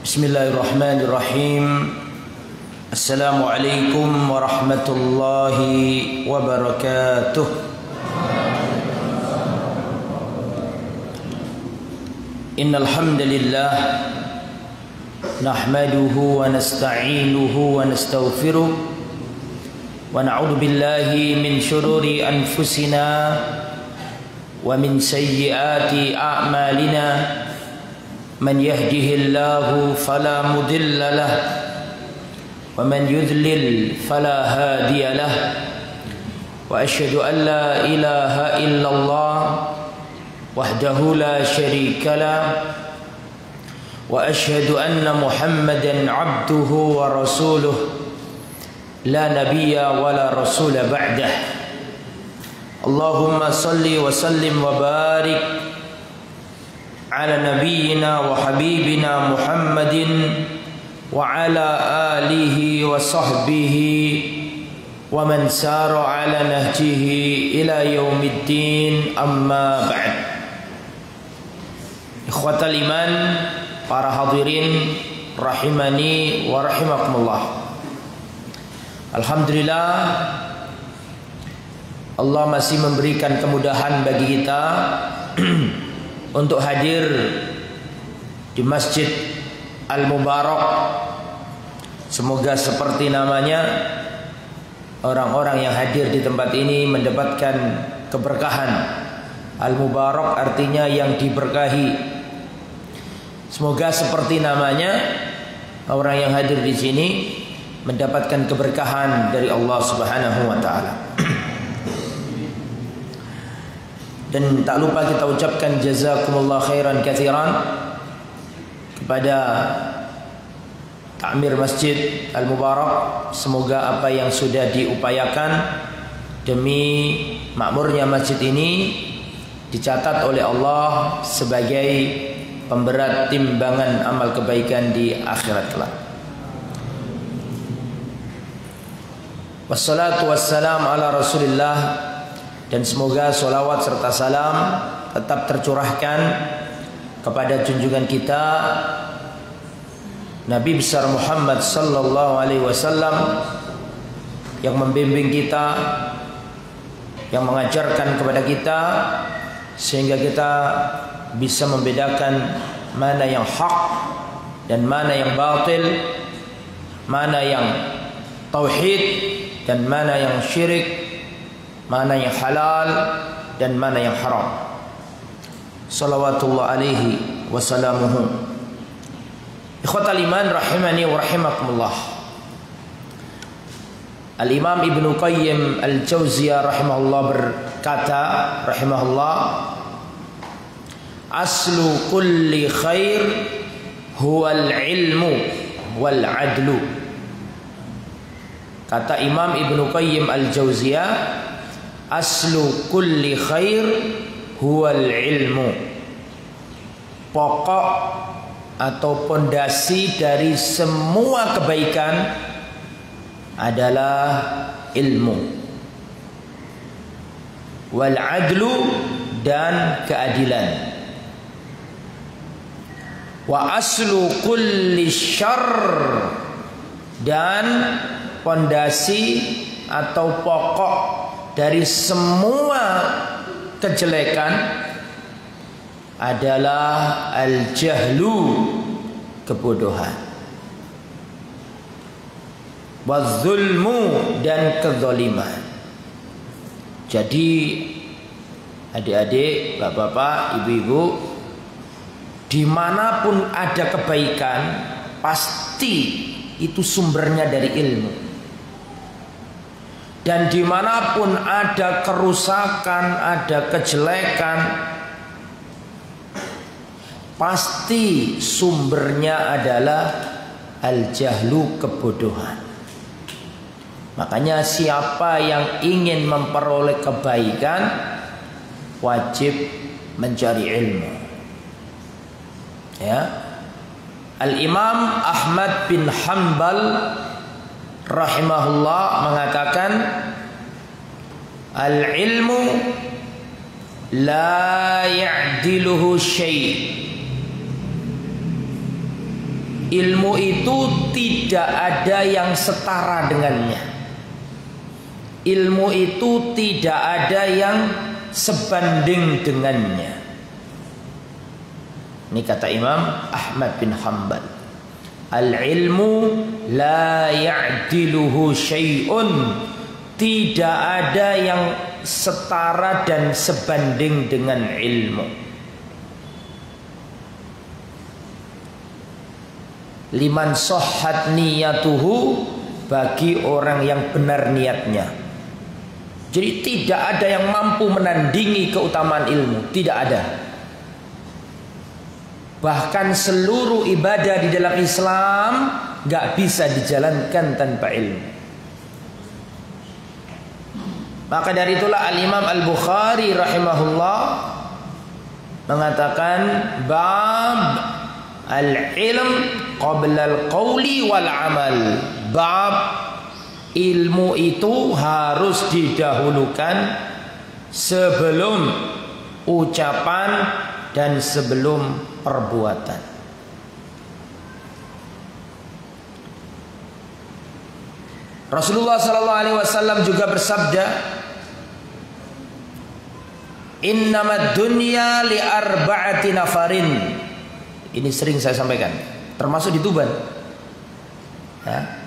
Bismillahirrahmanirrahim. Assalamualaikum warahmatullahi wabarakatuh. Innal hamdalillah nahmaduhu wa nasta'inuhu wa nastaghfiruh wa na'udzu billahi min shururi anfusina wa min sayyiati a'malina. من يهده الله فلا مضل له ومن يضلل فلا هادي له وأشهد أن لا إله إلا الله وحده لا شريك له وأشهد أن محمدا عبده ورسوله لا نبي ولا رسول بعده اللهم صل وسلم وبارك على نبينا وحبيبنا محمد وعلى آله وصحبه ومن سار على نهجه إلى يوم الدين أما بعد. Ikhwatal iman, para hadirin rahimani wa rahimakumullah. Alhamdulillah, Allah masih memberikan kemudahan bagi kita untuk hadir di Masjid Al-Mubarak. Semoga seperti namanya, orang-orang yang hadir di tempat ini mendapatkan keberkahan. Al-Mubarak artinya yang diberkahi. Semoga seperti namanya, orang yang hadir di sini mendapatkan keberkahan dari Allah Subhanahu wa taala. Dan tak lupa kita ucapkan jazakumullah khairan katsiran kepada Ta'mir Masjid Al-Mubarak. Semoga apa yang sudah diupayakan demi makmurnya masjid ini dicatat oleh Allah sebagai pemberat timbangan amal kebaikan di akhirat kelak. Wassalatu wassalam ala Rasulillah. Dan semoga solawat serta salam tetap tercurahkan kepada junjungan kita Nabi besar Muhammad sallallahu alaihi wasallam, yang membimbing kita, yang mengajarkan kepada kita, sehingga kita bisa membedakan mana yang hak dan mana yang batil, mana yang tauhid dan mana yang syirik, mana yang halal dan mana yang haram. Salawatullah alaihi wasallamuhu. Ikhwatal iman rahimani wa rahimakumullah. Al-Imam Ibnu Qayyim Al-Jauziyah rahimahullah berkata, rahimahullah, aslu kulli khair huwal ilmu wal adlu. Kata Imam Ibnu Qayyim Al-Jauziyah, aslu kulli khair huwal ilmu. Pokok atau pondasi dari semua kebaikan adalah ilmu. Wal adlu, dan keadilan. Wa aslu kulli syarr, dan pondasi atau pokok dari semua kejelekan adalah al-jahlu, kebodohan, waz-zulmu, dan kezaliman. Jadi adik-adik, bapak-bapak, ibu-ibu, dimanapun ada kebaikan, pasti itu sumbernya dari ilmu. Dan dimanapun ada kerusakan, ada kejelekan, pasti sumbernya adalah al-jahlu, kebodohan. Makanya siapa yang ingin memperoleh kebaikan wajib mencari ilmu. Ya. Al-Imam Ahmad bin Hanbal rahimahullah mengatakan al-ilmu la ya'diluhu syai'. Ilmu itu tidak ada yang setara dengannya. Ilmu itu tidak ada yang sebanding dengannya. Ini kata Imam Ahmad bin Hanbal. Al-ilmu la ya'diluhu syai'un. Tidak ada yang setara dan sebanding dengan ilmu. Liman sahhat niyatuhu, bagi orang yang benar niatnya. Jadi tidak ada yang mampu menandingi keutamaan ilmu, tidak ada. Bahkan seluruh ibadah di dalam Islam gak bisa dijalankan tanpa ilmu. Maka dari itulah Al-Imam Al-Bukhari rahimahullah mengatakan bab al-ilm qabla al-qawli wal amal. Bab ilmu itu harus didahulukan sebelum ucapan dan sebelum perbuatan. Rasulullah sallallahu alaihi wasallam juga bersabda, "Innamad dunya li arba'ati nafarin." Ini sering saya sampaikan, termasuk di Tuban. Ya.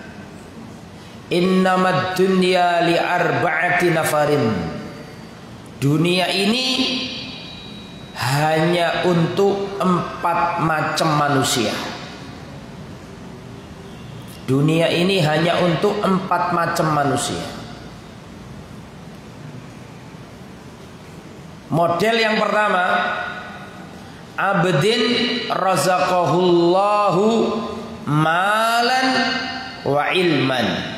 Innamad dunya li arba'ati nafarin. Dunia ini hanya untuk 4 macam manusia. Dunia ini hanya untuk 4 macam manusia. Model yang pertama, abdin razaqahullahu malan wa ilman.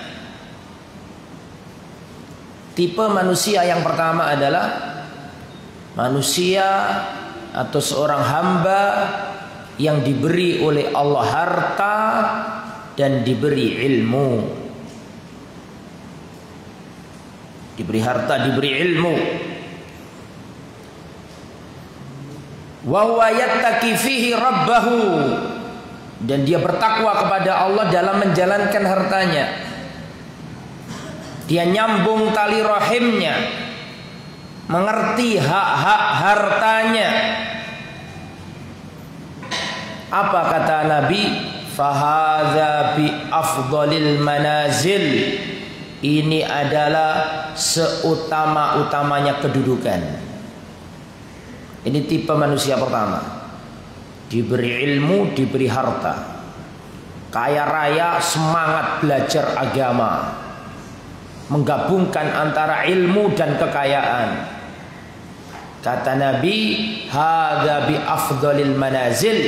Tipe manusia yang pertama adalah manusia atau seorang hamba yang diberi oleh Allah harta dan diberi ilmu. Diberi harta, diberi ilmu. Wa huwa yattaqi fihi rabbahu, dan dia bertakwa kepada Allah dalam menjalankan hartanya. Dia nyambung tali rahimnya, mengerti hak-hak hartanya. Apa kata Nabi? Fahadza bi afdalil manazil. Ini adalah seutama-utamanya kedudukan. Ini tipe manusia pertama. Diberi ilmu, diberi harta. Kaya raya, semangat belajar agama. Menggabungkan antara ilmu dan kekayaan. Kata Nabi, hadza bi afdalil manazil.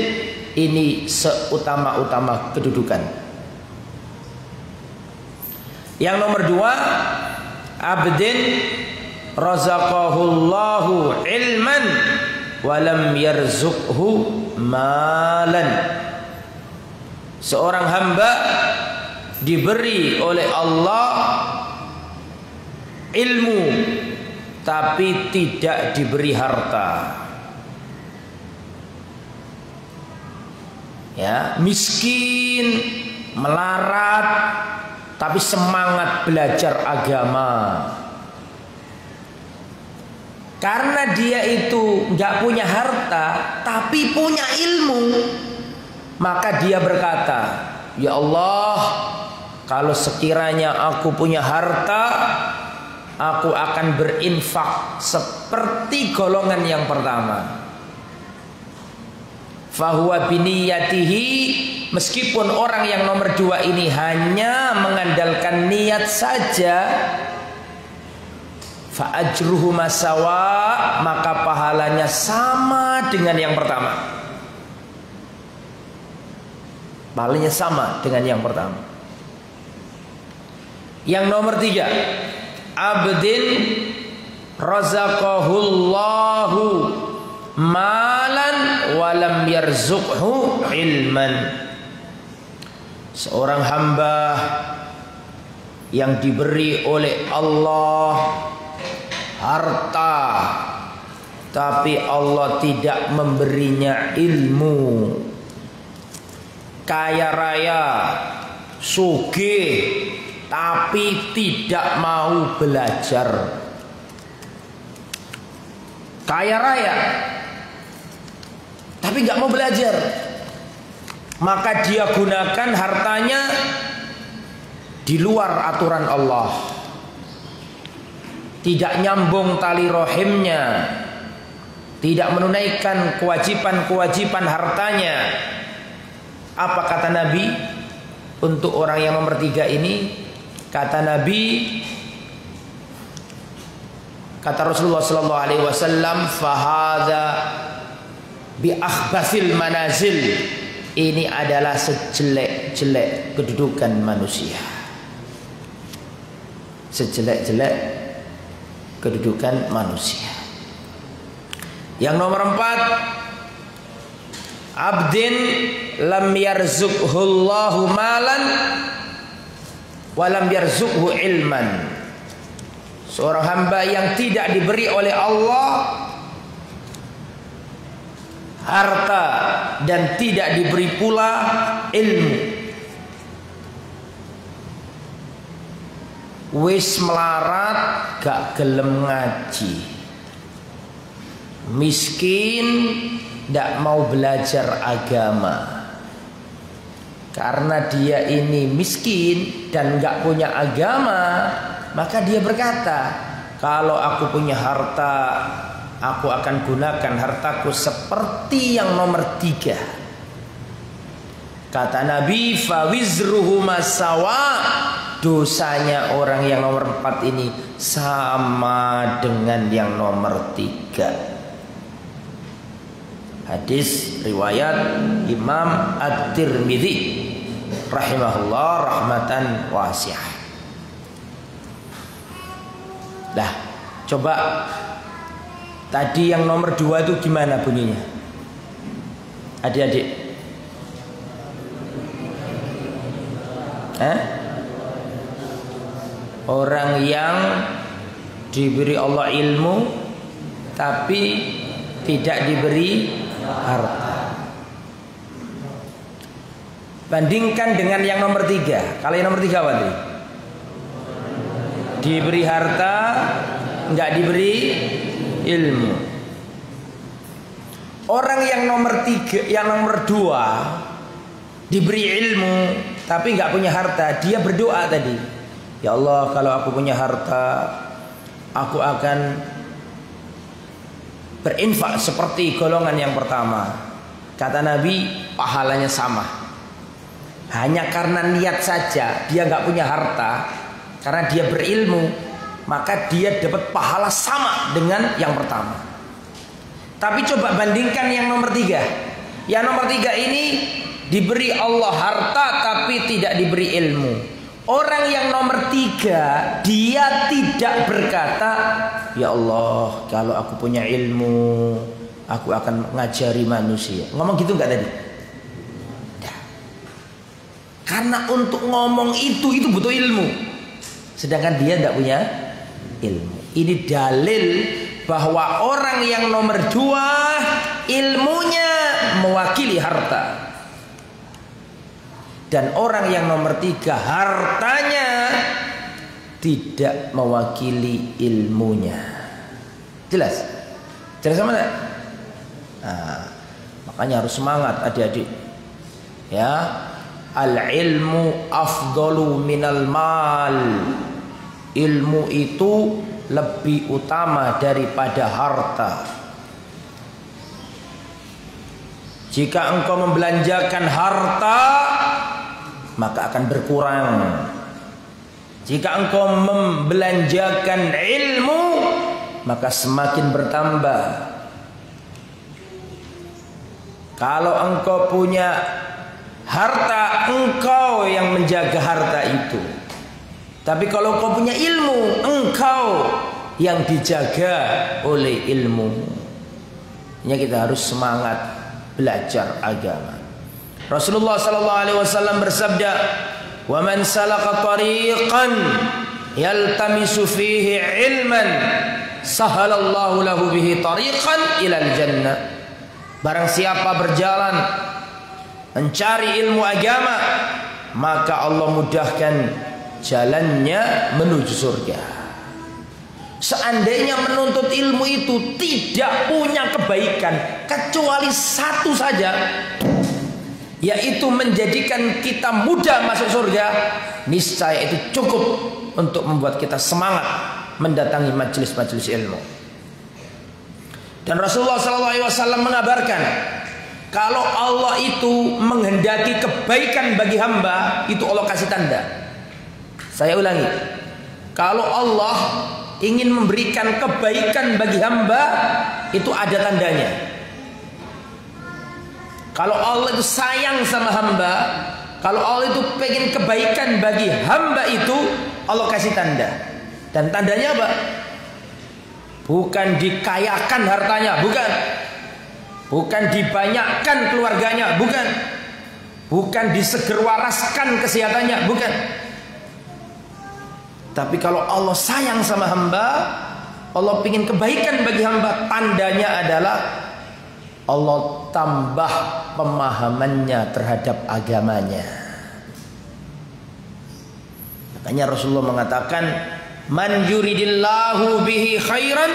Ini seutama-utama kedudukan. Yang nomor 2, abdin razaqahullahu ilman walam yarzuqhu malan. Seorang hamba diberi oleh Allah ilmu tapi tidak diberi harta. Ya, miskin, melarat, tapi semangat belajar agama. Karena dia itu nggak punya harta, tapi punya ilmu, maka dia berkata, ya Allah, kalau sekiranya aku punya harta, aku akan berinfak seperti golongan yang pertama. Fahuwa biniyatihi, meskipun orang yang nomor 2 ini hanya mengandalkan niat saja, fa ajruhu masawa, maka pahalanya sama dengan yang pertama. Pahalanya sama dengan yang pertama. Yang nomor 3, abdin razaqahullahu malan walam yarzuqhu ilman. Seorang hamba yang diberi oleh Allah harta, tapi Allah tidak memberinya ilmu. Kaya raya, sugih, tapi tidak mau belajar. Kaya raya, tapi nggak mau belajar. Maka dia gunakan hartanya di luar aturan Allah. Tidak nyambung tali rahimnya, tidak menunaikan kewajiban-kewajiban hartanya. Apa kata Nabi untuk orang yang nomor 3 ini? Kata Nabi, kata Rasulullah sallallahu alaihi wasallam, fahadha bi akhbathil manazil. Ini adalah sejelek-jelek kedudukan manusia. Sejelek-jelek kedudukan manusia. Yang nomor 4, abdin lam yarzuqhullahu malan wa lam yarzuqhu ilman. Seorang hamba yang tidak diberi oleh Allah harta dan tidak diberi pula ilmu, wis melarat gak gelem ngaji, miskin ndak mau belajar agama. Karena dia ini miskin dan gak punya agama, maka dia berkata, kalau aku punya harta, aku akan gunakan hartaku seperti yang nomor 3. Kata Nabi, fawizruhu masawa, dosanya orang yang nomor 4 ini sama dengan yang nomor 3. Hadis riwayat Imam At-Tirmidzi rahimahullah rahmatan wasi'ah. Nah, coba tadi yang nomor 2 itu gimana bunyinya? Adik-adik, orang yang diberi Allah ilmu tapi tidak diberi harta. Bandingkan dengan yang nomor 3. Kalau yang nomor 3 apa tadi? Diberi harta, nggak diberi ilmu. Orang yang nomor 3, yang nomor 2 diberi ilmu tapi nggak punya harta, dia berdoa tadi, ya Allah, kalau aku punya harta, aku akan berinfak seperti golongan yang pertama. Kata Nabi, pahalanya sama. Hanya karena niat saja, dia nggak punya harta, karena dia berilmu, maka dia dapat pahala sama dengan yang pertama. Tapi coba bandingkan yang nomor 3. Yang nomor 3 ini diberi Allah harta tapi tidak diberi ilmu. Orang yang nomor 3, dia tidak berkata, ya Allah, kalau aku punya ilmu, aku akan ngajari manusia. Ngomong gitu enggak tadi? Karena untuk ngomong itu butuh ilmu. Sedangkan dia tidak punya ilmu. Ini dalil bahwa orang yang nomor 2 ilmunya mewakili harta. Dan orang yang nomor 3 hartanya tidak mewakili ilmunya. Jelas? Jelas sama enggak? Nah, makanya harus semangat adik-adik. Ya. Al-ilmu afdalu minal mal. Ilmu itu lebih utama daripada harta. Jika engkau membelanjakan harta, maka akan berkurang. Jika engkau membelanjakan ilmu, maka semakin bertambah. Kalau engkau punya harta, engkau yang menjaga harta itu. Tapi kalau engkau punya ilmu, engkau yang dijaga oleh ilmu. Ini kita harus semangat belajar agama. Rasulullah sallallahu alaihi wasallam bersabda, Wa man salaka tariqan yaltamisu fihi ilman sahalallahu lahu bihi tariqan ilal jannah. Barang siapa berjalan mencari ilmu agama, maka Allah mudahkan jalannya menuju surga. Seandainya menuntut ilmu itu tidak punya kebaikan kecuali satu saja, yaitu menjadikan kita mudah masuk surga, niscaya itu cukup untuk membuat kita semangat mendatangi majelis-majelis ilmu. Dan Rasulullah SAW mengabarkan, kalau Allah itu menghendaki kebaikan bagi hamba, itu Allah kasih tanda. Saya ulangi, kalau Allah ingin memberikan kebaikan bagi hamba, itu ada tandanya. Kalau Allah itu sayang sama hamba, kalau Allah itu pengen kebaikan bagi hamba itu, Allah kasih tanda. Dan tandanya apa? Bukan dikayakan hartanya, bukan. Bukan dibanyakkan keluarganya, bukan. Bukan disegerwaraskan kesehatannya, bukan. Tapi kalau Allah sayang sama hamba, Allah ingin kebaikan bagi hamba, tandanya adalah Allah tambah pemahamannya terhadap agamanya. Makanya Rasulullah mengatakan, man yuridillahu bihi khairan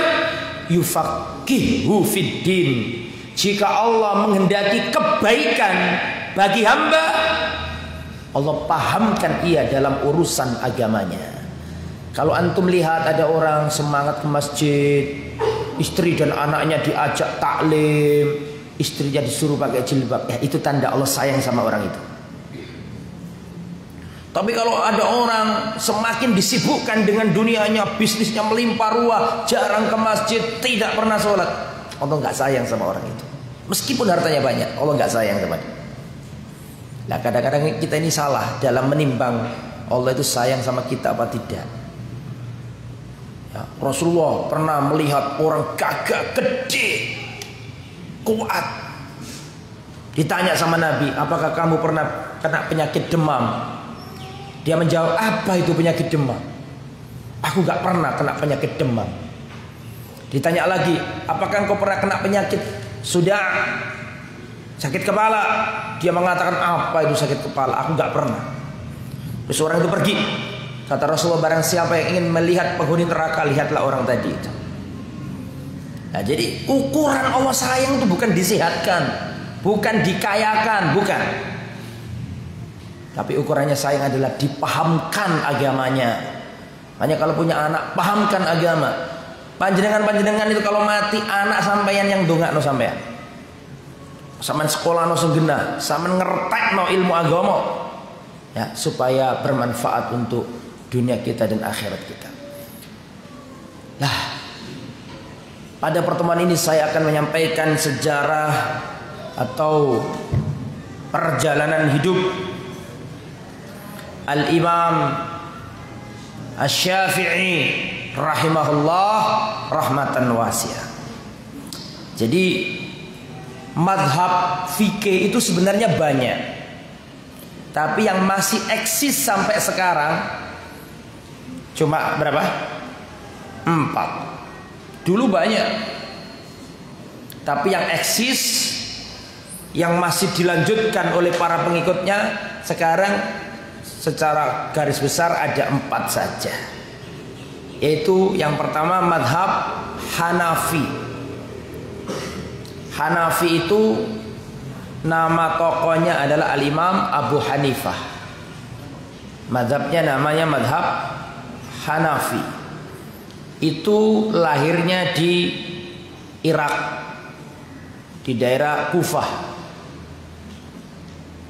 yufaqihu fid din. Jika Allah menghendaki kebaikan bagi hamba, Allah pahamkan ia dalam urusan agamanya. Kalau antum lihat ada orang semangat ke masjid, istri dan anaknya diajak taklim, istrinya disuruh pakai jilbab, ya itu tanda Allah sayang sama orang itu. Tapi kalau ada orang semakin disibukkan dengan dunianya, bisnisnya melimpah ruah, jarang ke masjid, tidak pernah sholat, Allah nggak sayang sama orang itu. Meskipun hartanya banyak, Allah nggak sayang sama dia. Nah, kadang-kadang kita ini salah dalam menimbang Allah itu sayang sama kita apa tidak. Ya, Rasulullah pernah melihat orang gagah gede, kuat. Ditanya sama Nabi, apakah kamu pernah kena penyakit demam? Dia menjawab, apa itu penyakit demam? Aku gak pernah kena penyakit demam. Ditanya lagi, apakah engkau pernah kena penyakit sudah sakit kepala? Dia mengatakan, apa itu sakit kepala? Aku gak pernah. Terus orang itu pergi. Kata Rasulullah, barang siapa yang ingin melihat penghuni neraka, lihatlah orang tadi itu. Nah, jadi ukuran Allah sayang itu bukan disehatkan, bukan dikayakan, bukan. Tapi ukurannya sayang adalah dipahamkan agamanya. Hanya kalau punya anak, pahamkan agama. Panjenengan itu kalau mati, anak sampeyan yang dongakno sampeyan. Sampeyan sekolah no senggena, sampeyan ngertek no ilmu agama. Ya, supaya bermanfaat untuk dunia kita dan akhirat kita. Nah, pada pertemuan ini saya akan menyampaikan sejarah atau perjalanan hidup Al-Imam Asy-Syafi'i rahimahullah rahmatan wasi'ah. Jadi madhab fikih itu sebenarnya banyak, tapi yang masih eksis sampai sekarang cuma berapa? 4. Dulu banyak, tapi yang eksis, yang masih dilanjutkan oleh para pengikutnya sekarang secara garis besar ada 4 saja. Yaitu yang pertama madhab Hanafi. Hanafi itu nama tokohnya adalah Al-Imam Abu Hanifah. Madhabnya namanya madhab Hanafi. Itu lahirnya di Irak, di daerah Kufah.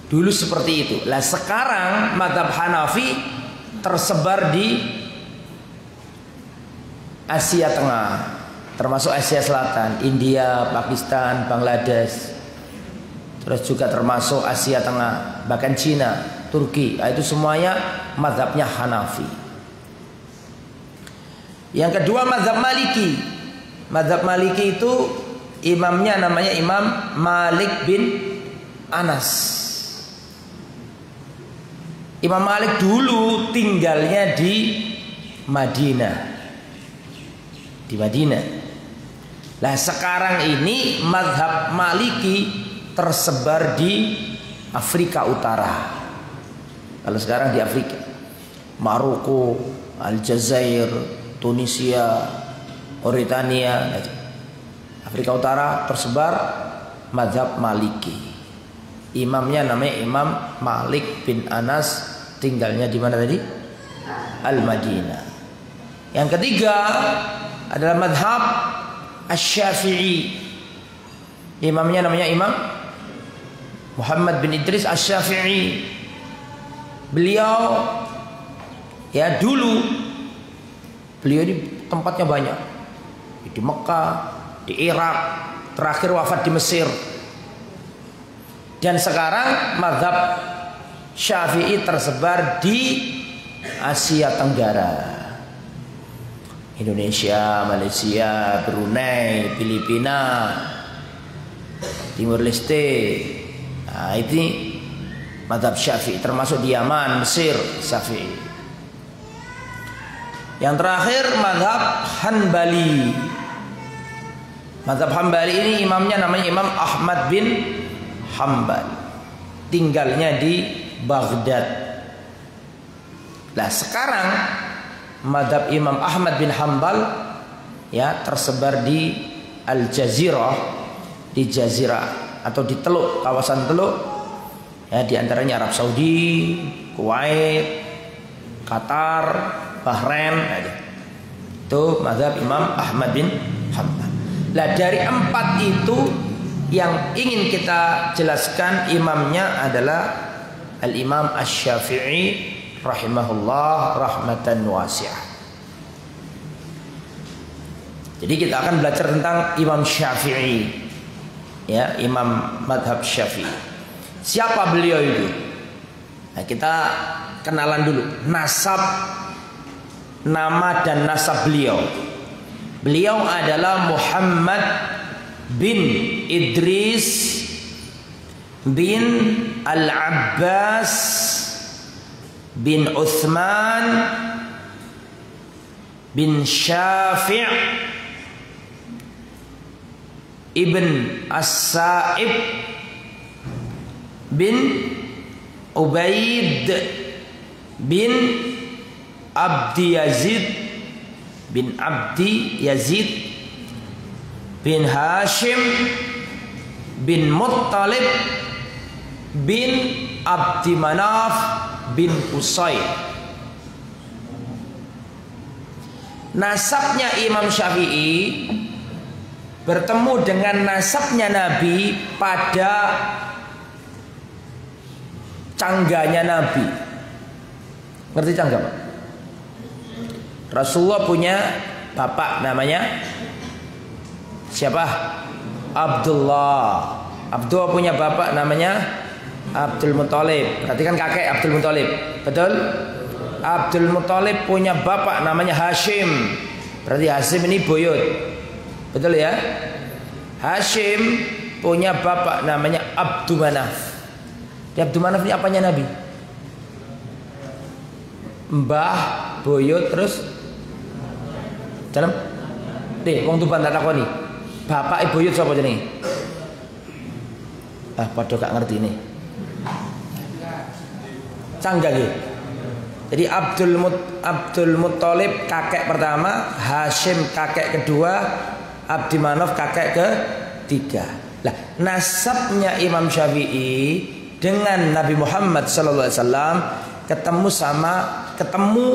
Dulu seperti itu. Lah sekarang madhab Hanafi tersebar di Asia Tengah, termasuk Asia Selatan, India, Pakistan, Bangladesh. Terus juga termasuk Asia Tengah, bahkan Cina, Turki. Itu semuanya madhabnya Hanafi. Yang kedua mazhab Maliki. Mazhab Maliki itu imamnya namanya Imam Malik bin Anas. Imam Malik dulu tinggalnya di Madinah. Di Madinah. Nah sekarang ini mazhab Maliki tersebar di Afrika Utara. Kalau sekarang di Afrika, Maroko, Aljazair, Tunisia, Mauritania, Afrika Utara tersebar mazhab Maliki. Imamnya namanya Imam Malik bin Anas, tinggalnya di mana tadi? Al-Madinah. Yang ketiga adalah mazhab Asy-Syafi'i. Imamnya namanya Imam Muhammad bin Idris Asy-Syafi'i. Beliau ya dulu beliau ini tempatnya banyak. Di Mekah, di Irak, terakhir wafat di Mesir. Dan sekarang mazhab Syafi'i tersebar di Asia Tenggara. Indonesia, Malaysia, Brunei, Filipina, Timur Leste. Nah, ini mazhab Syafi'i, termasuk di Yaman, Mesir, Syafi'i. Yang terakhir mazhab Hanbali. Mazhab Hanbali ini imamnya namanya Imam Ahmad bin Hanbal. Tinggalnya di Baghdad. Nah, sekarang mazhab Imam Ahmad bin Hanbal ya tersebar di Al-Jazirah, di Jazirah atau di Teluk, kawasan Teluk. Ya, di antaranya Arab Saudi, Kuwait, Qatar, Bahrain. Itu mazhab Imam Ahmad bin Hanbal. Nah, dari empat itu yang ingin kita jelaskan imamnya adalah Al-Imam Asy-Syafi'i rahimahullah rahmatan wasi'ah. Jadi kita akan belajar tentang Imam Syafi'i, ya, imam madhab Syafi'i. Siapa beliau itu? Nah, kita kenalan dulu nasab, nama dan nasab beliau. Beliau adalah Muhammad bin Idris bin Al-Abbas bin Uthman bin Syafi' ibn As-Sa'ib bin Ubaid bin Abdi Yazid bin Abdi Yazid bin Hashim bin Muttalib bin Abdi Manaf bin Qusay. Nasabnya Imam Syafi'i bertemu dengan nasabnya Nabi pada cangganya Nabi. Ngerti cangga, Pak? Rasulullah punya bapak namanya siapa? Abdullah. Abdullah punya bapak namanya Abdul Muthalib. Berarti kan kakek Abdul Muthalib. Betul? Abdul Muthalib punya bapak namanya Hashim. Berarti Hashim ini buyut. Betul ya? Hashim punya bapak namanya Abdul Manaf. Abdul Manaf ini apanya Nabi? Mbah, buyut, terus dalam wong Tuban tak takoni. Bapak ibu buyut sapa jenenge? Padha gak ngerti ini. Cangga nggih. Jadi Abdul Muthalib kakek pertama, Hashim kakek kedua, Abdi Manaf kakek ketiga. Lah, nasabnya Imam Syafi'i dengan Nabi Muhammad sallallahu alaihi wasallam ketemu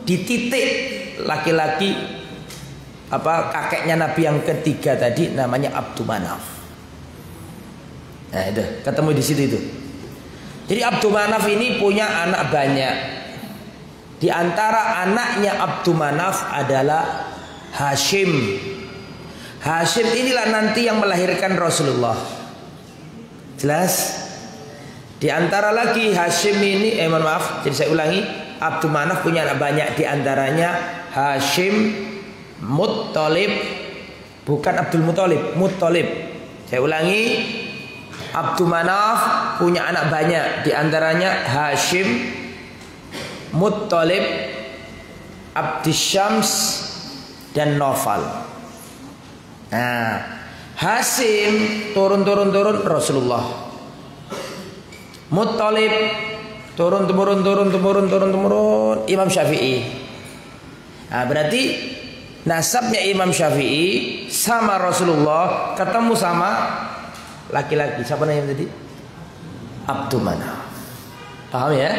di titik laki-laki kakeknya Nabi yang ketiga tadi namanya Abdul Manaf. Nah, itu ketemu di situ itu. Jadi Abdul Manaf ini punya anak banyak. Di antara anaknya Abdul Manaf adalah Hashim. Hashim inilah nanti yang melahirkan Rasulullah. Jelas? Di antara lagi Hashim ini, mohon maaf, jadi saya ulangi, Abdul Manaf punya anak banyak, di antaranya Hashim, Muttalib, bukan Abdul Muttalib, Muttalib. Saya ulangi, Abdul Manaf punya anak banyak, di antaranya Hashim, Muttalib, Abdisyams, dan Naufal. Nah, Hasim turun Rasulullah. Muttalib turun Imam Syafi'i. Nah, berarti nasabnya Imam Syafi'i sama Rasulullah ketemu sama laki-laki. Siapa namanya tadi? Abdul Manaf. Paham ya?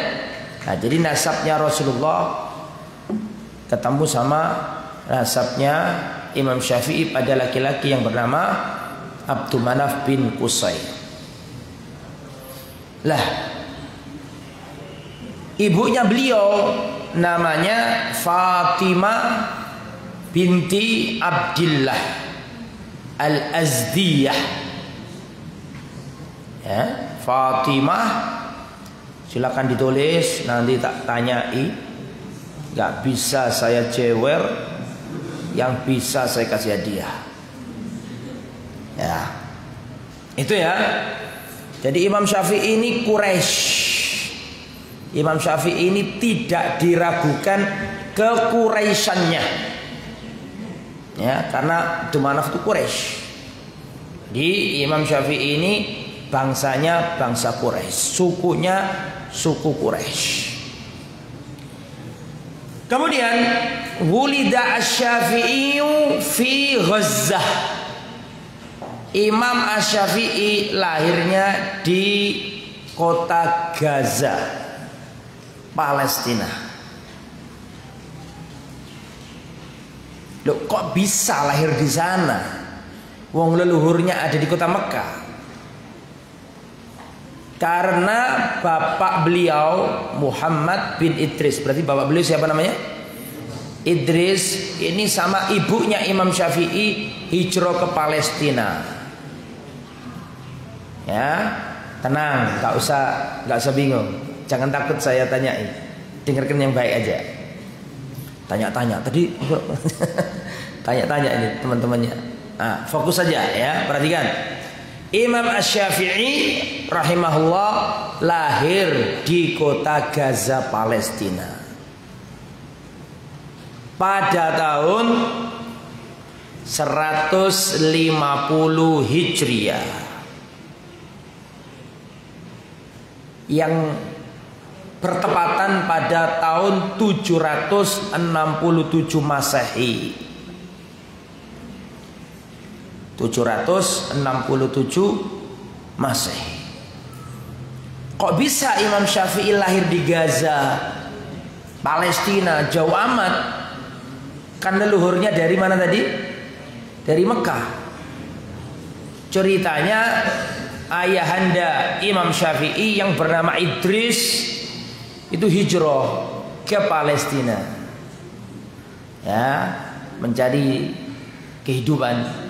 Nah, jadi nasabnya Rasulullah ketemu sama nasabnya Imam Syafi'i pada laki-laki yang bernama Abdul Manaf bin Qusay. Lah, ibunya beliau namanya Fatimah binti Abdillah Al-Azdiyah. Ya, Fatimah, silakan ditulis, nanti tak tanyai. Gak bisa saya jewer, yang bisa saya kasih hadiah. Ya, itu ya. Jadi Imam Syafi'i ini Quraisy. Imam Syafi'i ini tidak diragukan kekureisannya. Ya, karena Abdul Manaf itu Quraisy. Di Imam Syafi'i ini bangsanya bangsa Quraisy, sukunya suku Quraisy. Kemudian wulida Asy-Syafi'i fi Ghazzah. Imam Asy-Syafi'i lahirnya di kota Gaza, Palestina. Loh, kok bisa lahir di sana? Wong leluhurnya ada di kota Mekah. Karena bapak beliau Muhammad bin Idris, berarti bapak beliau siapa namanya? Idris. Ini sama ibunya Imam Syafi'i hijrah ke Palestina. Ya, tenang, nggak usah bingung, jangan takut saya tanyai, dengarkan yang baik aja. Tanya-tanya tadi, tanya-tanya ini teman-temannya. Nah, fokus saja ya, perhatikan. Imam Asy-Syafi'i rahimahullah lahir di kota Gaza, Palestina pada tahun 150 Hijriah, yang bertepatan pada tahun 767 Masehi. 767 Masehi. Kok bisa Imam Syafi'i lahir di Gaza, Palestina, jauh amat? Kan leluhurnya dari mana tadi? Dari Mekah. Ceritanya ayahanda Imam Syafi'i yang bernama Idris itu hijrah ke Palestina, ya, mencari kehidupan.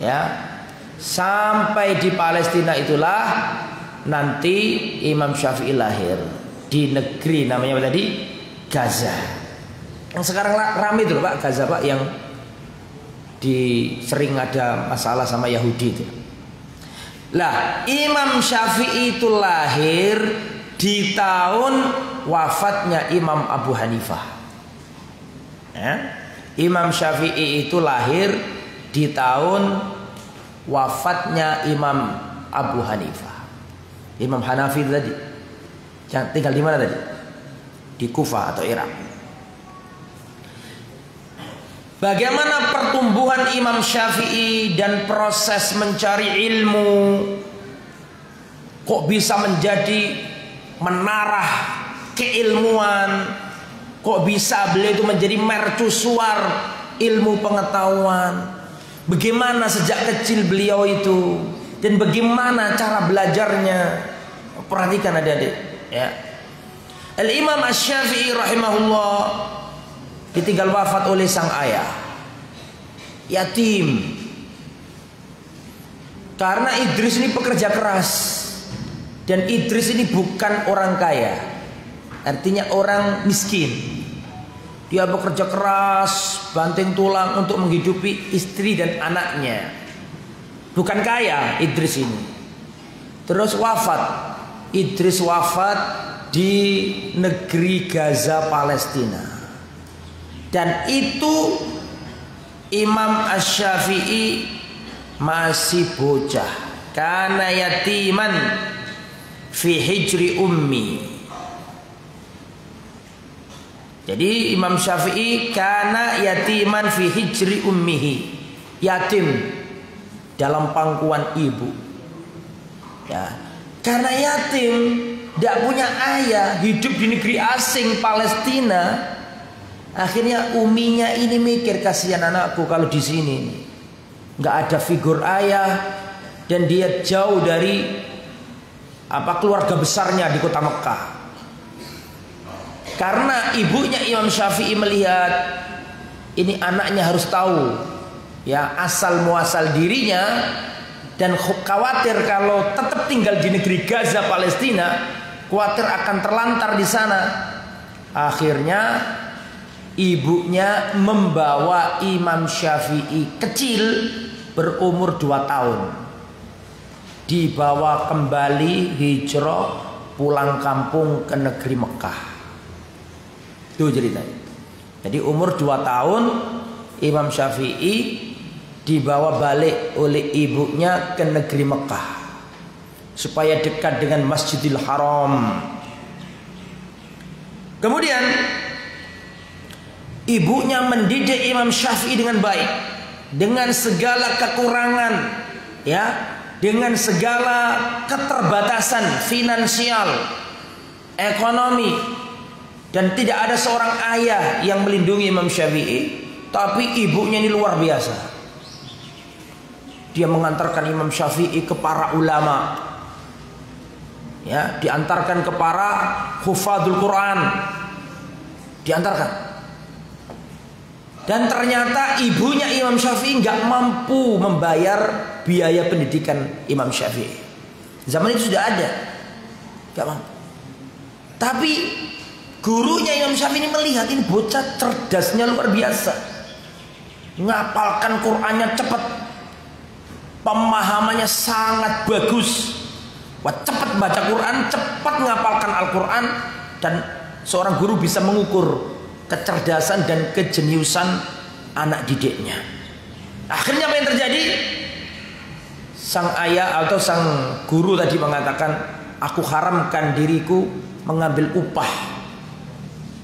Ya, sampai di Palestina itulah nanti Imam Syafi'i lahir di negeri namanya apa tadi? Gaza. Yang sekarang ramai itu Pak, Gaza Pak, yang sering ada masalah sama Yahudi itu. Lah, Imam Syafi'i itu lahir di tahun wafatnya Imam Abu Hanifah. Ya? Imam Syafi'i itu lahir di tahun wafatnya Imam Abu Hanifah. Imam Hanafi tadi tinggal di mana tadi? Di Kufah atau Irak. Bagaimana pertumbuhan Imam Syafi'i dan proses mencari ilmu, kok bisa menjadi menarah keilmuan, kok bisa beliau itu menjadi mercusuar ilmu pengetahuan. Bagaimana sejak kecil beliau itu, dan bagaimana cara belajarnya. Perhatikan adik-adik ya. Al-Imam Asy-Syafi'i rahimahullah ditinggal wafat oleh sang ayah, yatim. Karena Idris ini pekerja keras, dan Idris ini bukan orang kaya, artinya orang miskin. Dia bekerja keras, banting tulang untuk menghidupi istri dan anaknya. Bukan kaya Idris ini. Terus wafat. Idris wafat di negeri Gaza Palestina. Dan itu Imam Asy-Syafi'i masih bocah. Kana yatiman fi hijri ummi. Jadi Imam Syafi'i kana yatiman fi hijri ummihi, yatim dalam pangkuan ibu. Ya, karena yatim, tidak punya ayah, hidup di negeri asing Palestina. Akhirnya uminya ini mikir, kasihan anakku kalau di sini nggak ada figur ayah dan dia jauh dari keluarga besarnya di kota Mekah. Karena ibunya Imam Syafi'i melihat ini anaknya harus tahu ya asal muasal dirinya, dan khawatir kalau tetap tinggal di negeri Gaza Palestina, khawatir akan terlantar di sana. Akhirnya ibunya membawa Imam Syafi'i kecil berumur 2 tahun, dibawa kembali hijrah pulang kampung ke negeri Mekah. Itu ceritanya. Jadi umur 2 tahun Imam Syafi'i dibawa balik oleh ibunya ke negeri Mekah supaya dekat dengan Masjidil Haram. Kemudian ibunya mendidik Imam Syafi'i dengan baik, dengan segala kekurangan, ya, dengan segala keterbatasan finansial, ekonomi. Dan tidak ada seorang ayah yang melindungi Imam Syafi'i, tapi ibunya ini luar biasa. Dia mengantarkan Imam Syafi'i ke para ulama, ya, diantarkan ke para hufadzul Quran, diantarkan. Dan ternyata ibunya Imam Syafi'i nggak mampu membayar biaya pendidikan Imam Syafi'i. Zaman itu sudah ada, nggak mampu. Tapi gurunya Imam Syafi'i ini melihat ini bocah cerdasnya luar biasa, ngapalkan Qur'annya cepat, pemahamannya sangat bagus, cepat baca Quran, cepat ngapalkan Al-Quran, dan seorang guru bisa mengukur kecerdasan dan kejeniusan anak didiknya. Akhirnya apa yang terjadi? Sang ayah atau sang guru tadi mengatakan, aku haramkan diriku mengambil upah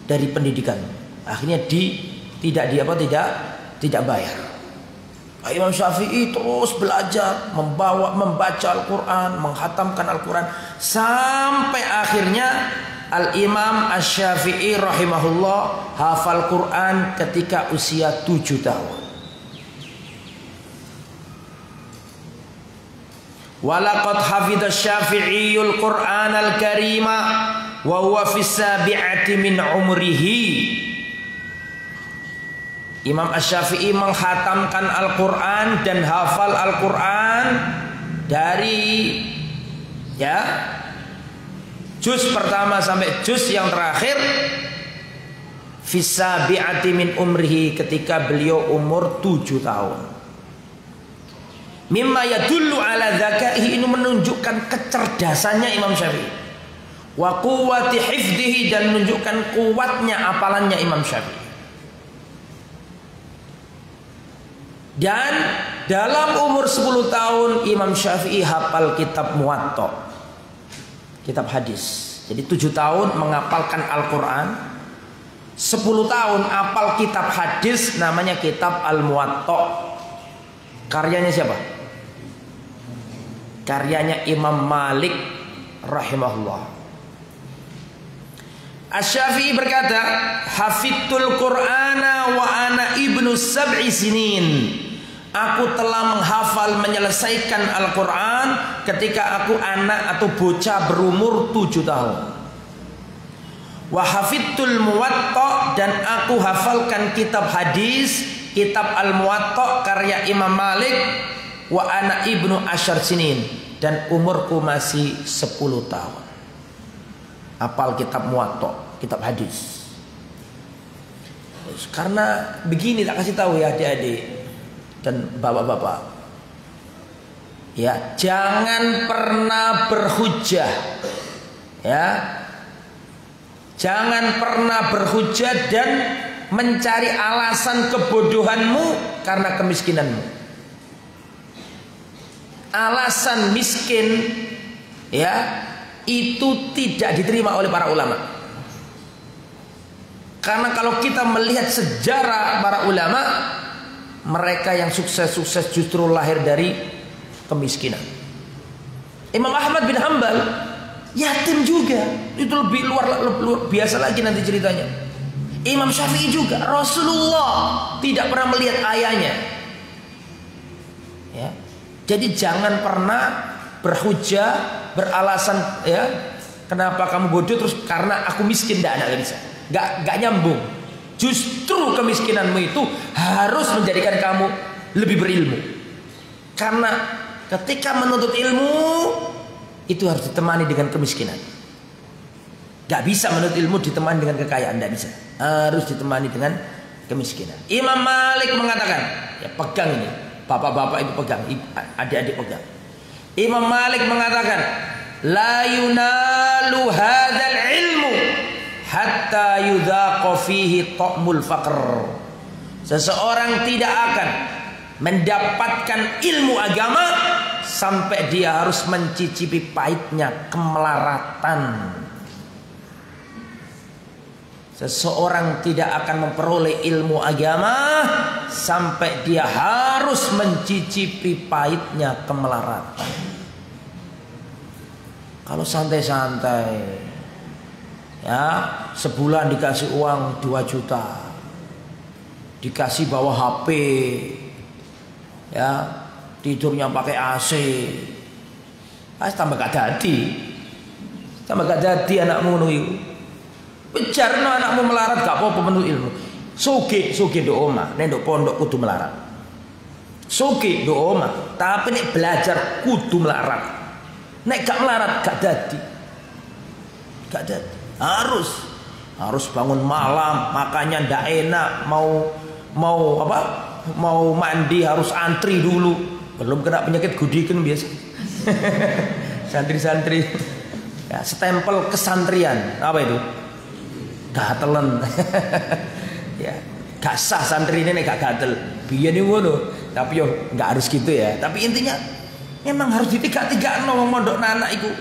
dari pendidikan. Akhirnya tidak bayar. Imam Syafi'i terus belajar, membaca Al-Quran, menghatamkan Al-Quran, sampai akhirnya Al-Imam Asy-Syafi'i rahimahullah hafal Quran ketika usia 7 tahun. Walaqad hafidha Syafi'iyul Qur'an al-Karima wa huwa fi sabi'ati min umrihi. Imam Asy-Syafi'i menghatamkan Al-Quran dan hafal Al-Quran dari juz pertama sampai juz yang terakhir fi sabi'ati min umrihi, ketika beliau umur 7 tahun. Mimma yadullu ala dzakaihi, ini menunjukkan kecerdasannya Imam Syafi'i, wa quwwati hifdzihi, dan menunjukkan kuatnya hafalannya Imam Syafi'i. Dan dalam umur 10 tahun Imam Syafi'i hafal kitab Muwatta, kitab hadis. Jadi 7 tahun menghafalkan Al-Quran, 10 tahun hafal kitab hadis namanya kitab Al-Muwatta. Karyanya siapa? Karyanya Imam Malik rahimahullah. Asy-Syafi'i berkata, hafidtul Qur'ana wa ana ibnu 7 sinin. Aku telah menghafal, menyelesaikan Al-Quran ketika aku anak atau bocah berumur 7 tahun. Wa hafidtul Muwatta, dan aku hafalkan kitab hadis, kitab Al-Muwatta karya Imam Malik, wa ana ibnu 10 sinin, dan umurku masih 10 tahun. Hafal kitab Muwatta, kitab hadis. Karena begini, tak kasih tahu ya adik-adik dan bapak-bapak, ya, jangan pernah berhujjah, ya, Jangan pernah berhujat dan mencari alasan kebodohanmu karena kemiskinanmu. Alasan miskin ya itu tidak diterima oleh para ulama. Karena kalau kita melihat sejarah para ulama, mereka yang sukses-sukses justru lahir dari kemiskinan. Imam Ahmad bin Hanbal yatim juga, itu lebih luar biasa lagi nanti ceritanya. Imam Syafi'i juga, Rasulullah tidak pernah melihat ayahnya. Ya. Jadi jangan pernah berhujah, beralasan ya, kenapa kamu bodoh terus karena aku miskin, tidak bisa. Enggak nyambung. Justru kemiskinanmu itu harus menjadikan kamu lebih berilmu. Karena ketika menuntut ilmu itu harus ditemani dengan kemiskinan. Gak bisa menuntut ilmu ditemani dengan kekayaan, tidak bisa. Harus ditemani dengan kemiskinan. Imam Malik mengatakan, ya pegang ini, bapak-bapak itu pegang, adik-adik pegang. Imam Malik mengatakan, la yunalu hadzal ilmu hatta yudhaqa fihi ta'mul faqr. Seseorang tidak akan mendapatkan ilmu agama sampai dia harus mencicipi pahitnya kemelaratan. Seseorang tidak akan memperoleh ilmu agama sampai dia harus mencicipi pahitnya kemelaratan. Kalau santai-santai, ya sebulan dikasih uang 2 juta, dikasih bawa HP, ya tidurnya pakai AC, tambah gak dadi anakmu nunggu. Bejar no anakmu melarat gak apa-apa menuntut ilmu. Soge do oma, nek ndok pondok kudu melarat. Soge do oma, tapi nek belajar kudu melarat. Nek gak melarat gak dadi. Harus bangun malam, makannya ndak enak, mau mandi harus antri dulu. Belum kena penyakit gudiken biasa. Santri-santri ya, stempel kesantrian. Apa itu? Gatelen. Ya, gak sah santri ini gak gatel. Biyen ngono, tapi yo gak harus gitu ya. Tapi intinya memang harus ditiga-tigakno wong mondok anak iku.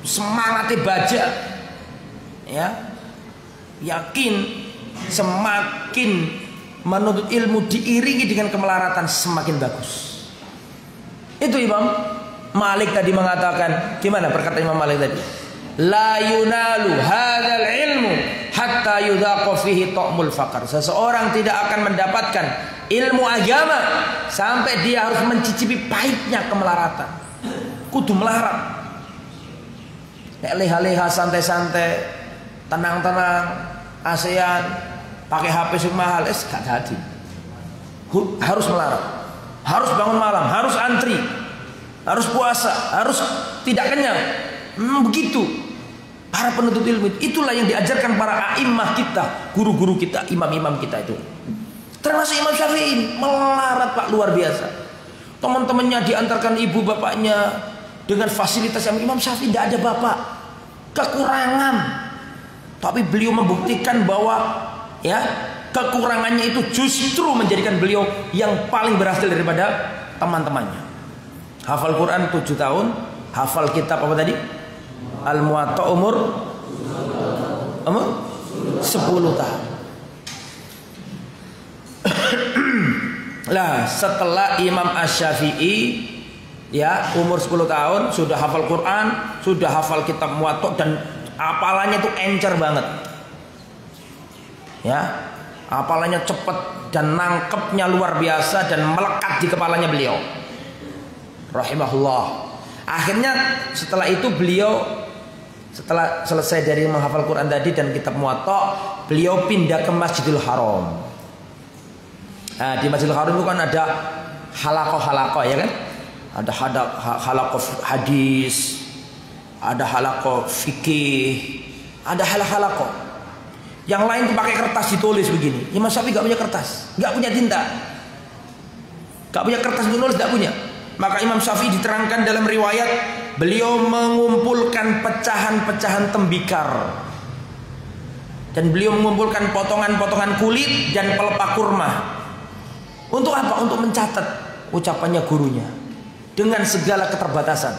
Semangatnya baja. Ya. Yakin semakin menuntut ilmu diiringi dengan kemelaratan semakin bagus. Itu Imam Malik tadi mengatakan, gimana perkataan Imam Malik tadi? La yunalu hadzal ilmu hatta yudhaqa fihi ta'mul faqr. Seseorang tidak akan mendapatkan ilmu agama sampai dia harus mencicipi pahitnya kemelaratan. Kudu melarat. Nek leha-leha santai-santai, tenang-tenang, ASEAN, pakai HP sing mahal, gak jadi. Harus melarat. Harus bangun malam, harus antri. Harus puasa, harus tidak kenyang. Begitu. Para penuntut ilmu itulah yang diajarkan para a'immah kita, guru-guru kita, imam-imam kita itu. Termasuk Imam Syafi'i, melarat Pak, luar biasa. Teman-temannya diantarkan ibu bapaknya dengan fasilitas yang Imam Syafi'i tidak ada bapak, kekurangan. Tapi beliau membuktikan bahwa ya kekurangannya itu justru menjadikan beliau yang paling berhasil daripada teman-temannya. Hafal Quran 7 tahun, hafal kitab apa tadi? Al-Muwatta umur 10 tahun. Lah setelah Imam Asy-Syafi'i ya umur 10 tahun sudah hafal Quran, sudah hafal kitab Muwatta dan hafalannya tuh encer banget. Ya, hafalannya cepat dan nangkepnya luar biasa dan melekat di kepalanya beliau. Rahimahullah. Akhirnya setelah itu beliau setelah selesai dari menghafal Quran tadi dan kitab Muwatta, beliau pindah ke Masjidil Haram. Nah, di Masjidil Haram itu kan ada halaqah-halaqah ya kan? Ada halaqah hadis, ada halaqah fikih, ada halaqah. Yang lain tuh pakai kertas ditulis begini. Imam Syafi'i gak punya kertas, gak punya tinta, gak punya kertas untuk nulis, gak punya. Maka Imam Syafi'i diterangkan dalam riwayat, beliau mengumpulkan pecahan-pecahan tembikar Dan beliau mengumpulkan potongan-potongan kulit dan pelepah kurma. Untuk apa? Untuk mencatat ucapannya gurunya dengan segala keterbatasan.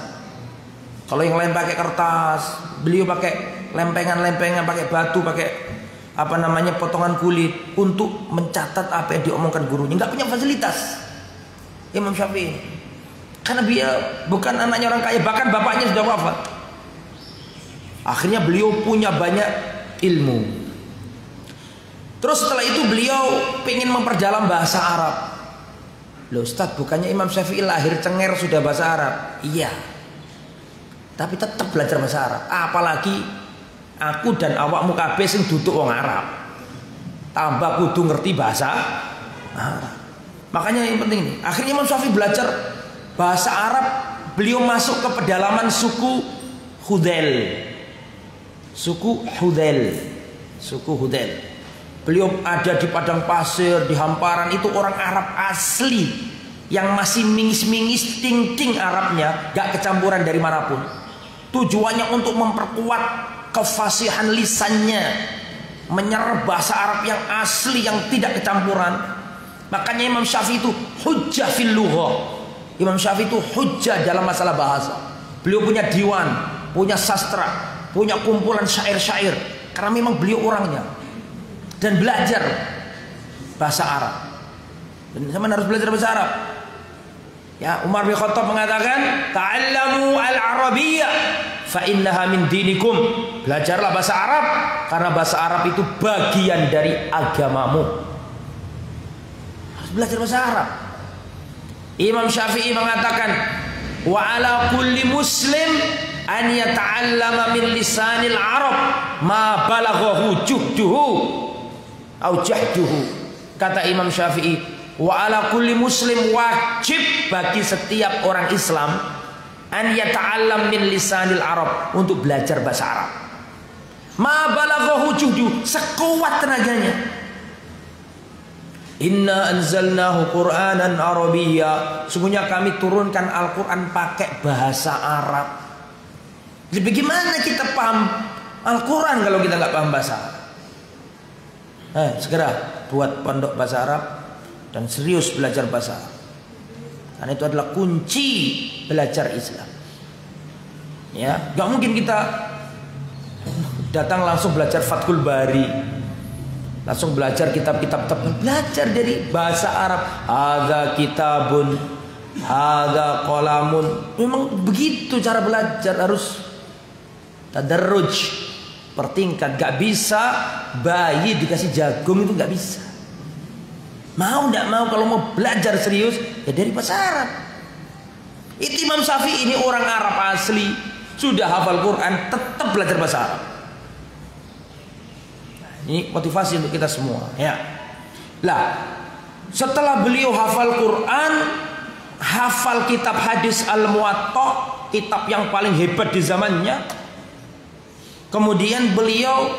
Kalau yang lain pakai kertas, beliau pakai lempengan-lempengan, pakai batu, pakai potongan kulit untuk mencatat apa yang diomongkan gurunya. Nggak punya fasilitas Imam Syafi'i, karena dia bukan anaknya orang kaya, bahkan bapaknya sudah wafat. Akhirnya beliau punya banyak ilmu. Terus setelah itu beliau ingin memperdalam bahasa Arab. Loh Ustaz, bukannya Imam Syafi'i lahir cenger sudah bahasa Arab? Iya, tapi tetap belajar bahasa Arab. Apalagi aku dan awakmu kabeh sing duduk wong Arab, tambah kudu ngerti bahasa Arab. Makanya yang penting nih, akhirnya Imam Syafi'i belajar bahasa Arab. Beliau masuk ke pedalaman suku Hudel. Suku Hudel. Beliau ada di padang pasir, di hamparan. Itu orang Arab asli yang masih mingis-mingis, ting-ting Arabnya, gak kecampuran dari manapun. Tujuannya untuk memperkuat kefasihan lisannya, menyerap bahasa Arab yang asli, yang tidak kecampuran. Makanya Imam Syafi'i itu hujjah fil lughah. Imam Syafi'i itu hujjah dalam masalah bahasa. Beliau punya diwan, punya sastra, punya kumpulan syair-syair, karena memang beliau orangnya. Dan belajar bahasa Arab. Dan zaman harus belajar bahasa Arab. Ya, Umar bin Khattab mengatakan, "Ta'allamu al-Arabiyyah fa innaha min dinikum." Belajarlah bahasa Arab karena bahasa Arab itu bagian dari agamamu. Harus belajar bahasa Arab. Imam Syafi'i mengatakan, "Wa ala kulli muslim an yata'allama min lisanil Arab ma balaghahu juhduhu au jahduhu." Kata Imam Syafi'i, wa ala kulli muslim, wajib bagi setiap orang Islam an yata'allam min lisanil Arab, untuk belajar bahasa Arab. Ma balaghahu juhduhu, sekuat tenaganya. Inna anzalnahu Qur'anan Arabiyya, sungguhnya kami turunkan Al-Quran pakai bahasa Arab. Jadi bagaimana kita paham Al-Quran kalau kita nggak paham bahasa Arab? Segera buat pondok bahasa Arab dan serius belajar bahasa Arab, karena itu adalah kunci belajar Islam. Ya, nggak mungkin kita datang langsung belajar Fathul Bari, langsung belajar kitab-kitab tebal. Belajar dari bahasa Arab. Hadza kitabun, hadza qalamun. Memang begitu cara belajar, harus tadarruj, pertingkat. Gak bisa bayi dikasih jagung, itu gak bisa. Mau gak mau, kalau mau belajar serius ya dari bahasa Arab. Itu Imam Syafi'i ini orang Arab asli, sudah hafal Quran, tetap belajar bahasa Arab. Ini motivasi untuk kita semua, ya. Lah, setelah beliau hafal Quran, hafal kitab hadis Al-Muwatta, kitab yang paling hebat di zamannya. Kemudian beliau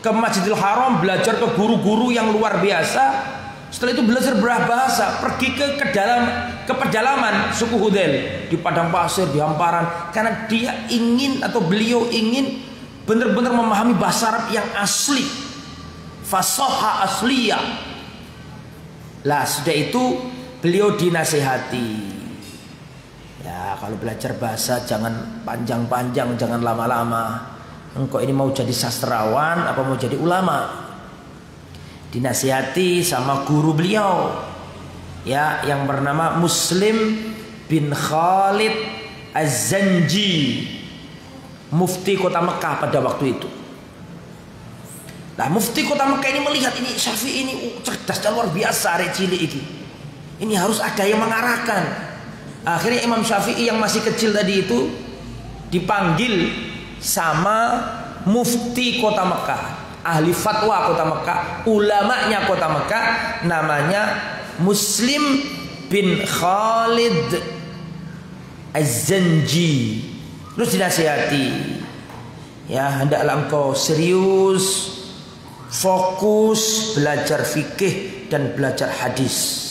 ke Masjidil Haram, belajar ke guru-guru yang luar biasa. Setelah itu belajar berbahasa, pergi ke pedalaman suku Hudel, di padang pasir, di hamparan, karena dia ingin, atau beliau ingin benar-benar memahami bahasa Arab yang asli, fasaha asliyah. Lah, sudah itu beliau dinasihati, ya kalau belajar bahasa jangan panjang-panjang, jangan lama-lama. Engkau ini mau jadi sastrawan apa mau jadi ulama? Dinasihati sama guru beliau, ya, yang bernama Muslim bin Khalid Az-Zanji, mufti kota Mekah pada waktu itu. Nah, mufti kota Mekah ini melihat ini Syafi'i ini cerdasnya luar biasa, arek cilik ini. Ini harus ada yang mengarahkan. Akhirnya Imam Syafi'i yang masih kecil tadi itu dipanggil sama mufti kota Mekah, ahli fatwa kota Mekah, ulamanya kota Mekah, namanya Muslim bin Khalid Az-Zanji. Terus dinasihati, ya, hendaklah engkau serius, fokus belajar fikih dan belajar hadis.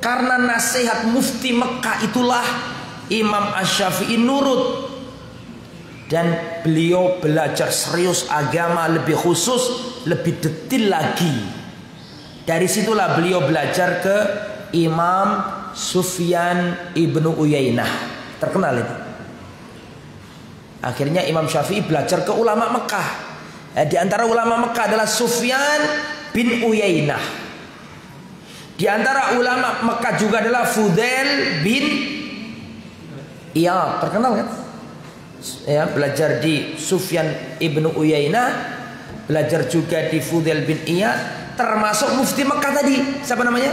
Karena nasihat mufti Mekah itulah Imam Asy-Syafi'i nurut. dan beliau belajar serius agama lebih khusus, lebih detail lagi. Dari situlah beliau belajar ke Imam Sufyan ibnu Uyainah, terkenal itu. Akhirnya Imam Syafi'i belajar ke ulama Mekah. Di antara ulama Mekah adalah Sufyan bin Uyainah. Di antara ulama Mekah juga adalah Fudail bin Iyad, terkenal kan? Ya, belajar di Sufyan ibnu Uyainah, belajar juga di Fudail bin Iyad, termasuk mufti Mekah tadi. Siapa namanya?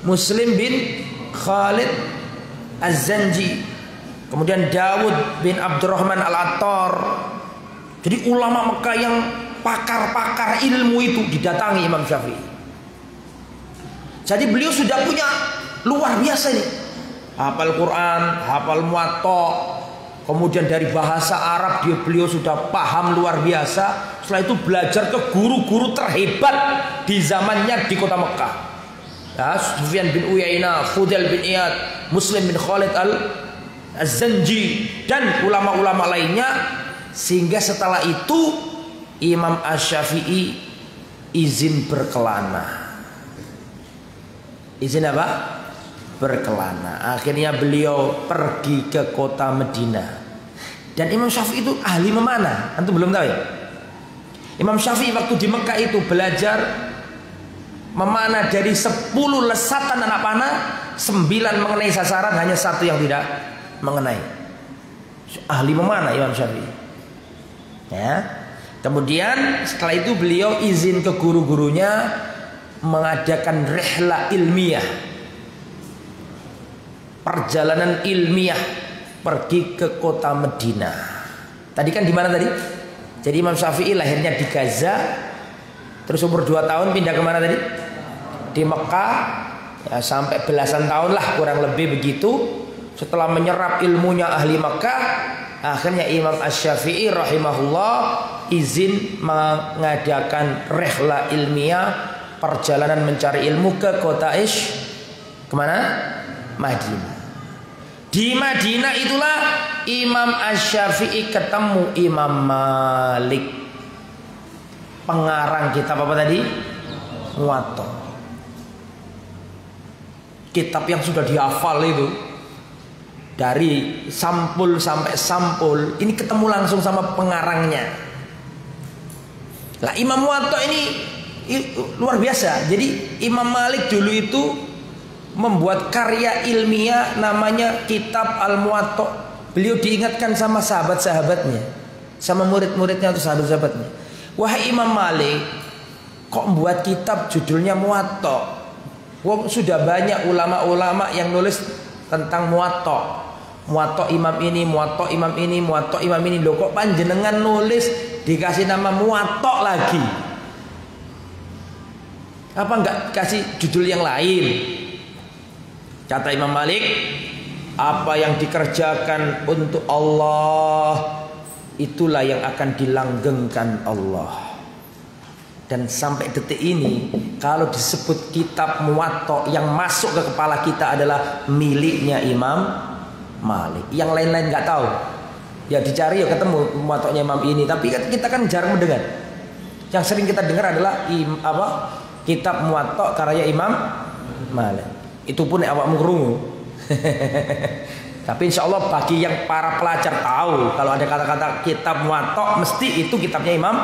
Muslim bin Khalid Az-Zanji. Kemudian Dawud bin Abdurrahman Al-Attar. Jadi ulama Mekah yang pakar-pakar ilmu itu didatangi Imam Syafi'i. Jadi beliau sudah punya luar biasa nih. Hafal Quran, hafal Muwatta. Kemudian dari bahasa Arab beliau sudah paham luar biasa. Setelah itu belajar ke guru-guru terhebat di zamannya di kota Mekah. Ya, Sufyan bin Uyainah, Fudail bin Iyad, Muslim bin Khalid Az-Zanji dan ulama-ulama lainnya. Sehingga setelah itu Imam Asy-Syafi'i izin berkelana. Izin apa? Berkelana. Akhirnya beliau pergi ke kota Madinah. Dan Imam Syafi'i itu ahli memanah. Antum belum tahu ya? Imam Syafi'i waktu di Mekah itu belajar memanah dari 10 lesatan anak panah, 9 mengenai sasaran, hanya 1 yang tidak mengenai. Ahli memanah Imam Syafi'i. Ya. Kemudian setelah itu beliau izin ke guru-gurunya mengadakan rihlah ilmiah. Perjalanan ilmiah pergi ke kota Madinah. Tadi kan di mana tadi? Jadi Imam Syafi'i lahirnya di Gaza, terus umur 2 tahun pindah ke mana tadi? Di Mekah, ya, sampai belasan tahun lah kurang lebih begitu. Setelah menyerap ilmunya ahli Mekah, akhirnya Imam Asy-Syafi'i rahimahullah izin mengadakan rihlah ilmiah, perjalanan mencari ilmu ke kota kemana? Madinah. Di Madinah itulah Imam Asy-Syafi'i ketemu Imam Malik, pengarang kitab apa tadi? Muwatta. Kitab yang sudah dihafal itu, dari sampul sampai sampul, ini ketemu langsung sama pengarangnya. Lah Imam Muwatta ini luar biasa. Jadi Imam Malik dulu itu membuat karya ilmiah namanya Kitab Al-Muwatta. Beliau diingatkan sama sahabat-sahabatnya, sama murid-muridnya atau sahabat-sahabatnya. Wahai Imam Malik, kok membuat kitab judulnya Muwatta? Wong sudah banyak ulama-ulama yang nulis tentang Muwatta. Muwatta imam ini, Muwatta imam ini, Muwatta imam ini. Loh kok panjenengan nulis dikasih nama Muwatta lagi? Apa enggak kasih judul yang lain? Kata Imam Malik, apa yang dikerjakan untuk Allah, itulah yang akan dilanggengkan Allah. Dan sampai detik ini, kalau disebut kitab Muwatta, yang masuk ke kepala kita adalah miliknya Imam Malik. Yang lain-lain nggak tahu. Ya dicari ya ketemu Muwattanya Imam ini, tapi kita kan jarang mendengar. Yang sering kita dengar adalah kitab Muwatta karya Imam Malik. Itu pun awakmu krungu. Tapi insya Allah bagi yang para pelajar tahu, kalau ada kata-kata kitab Muwatta, mesti itu kitabnya Imam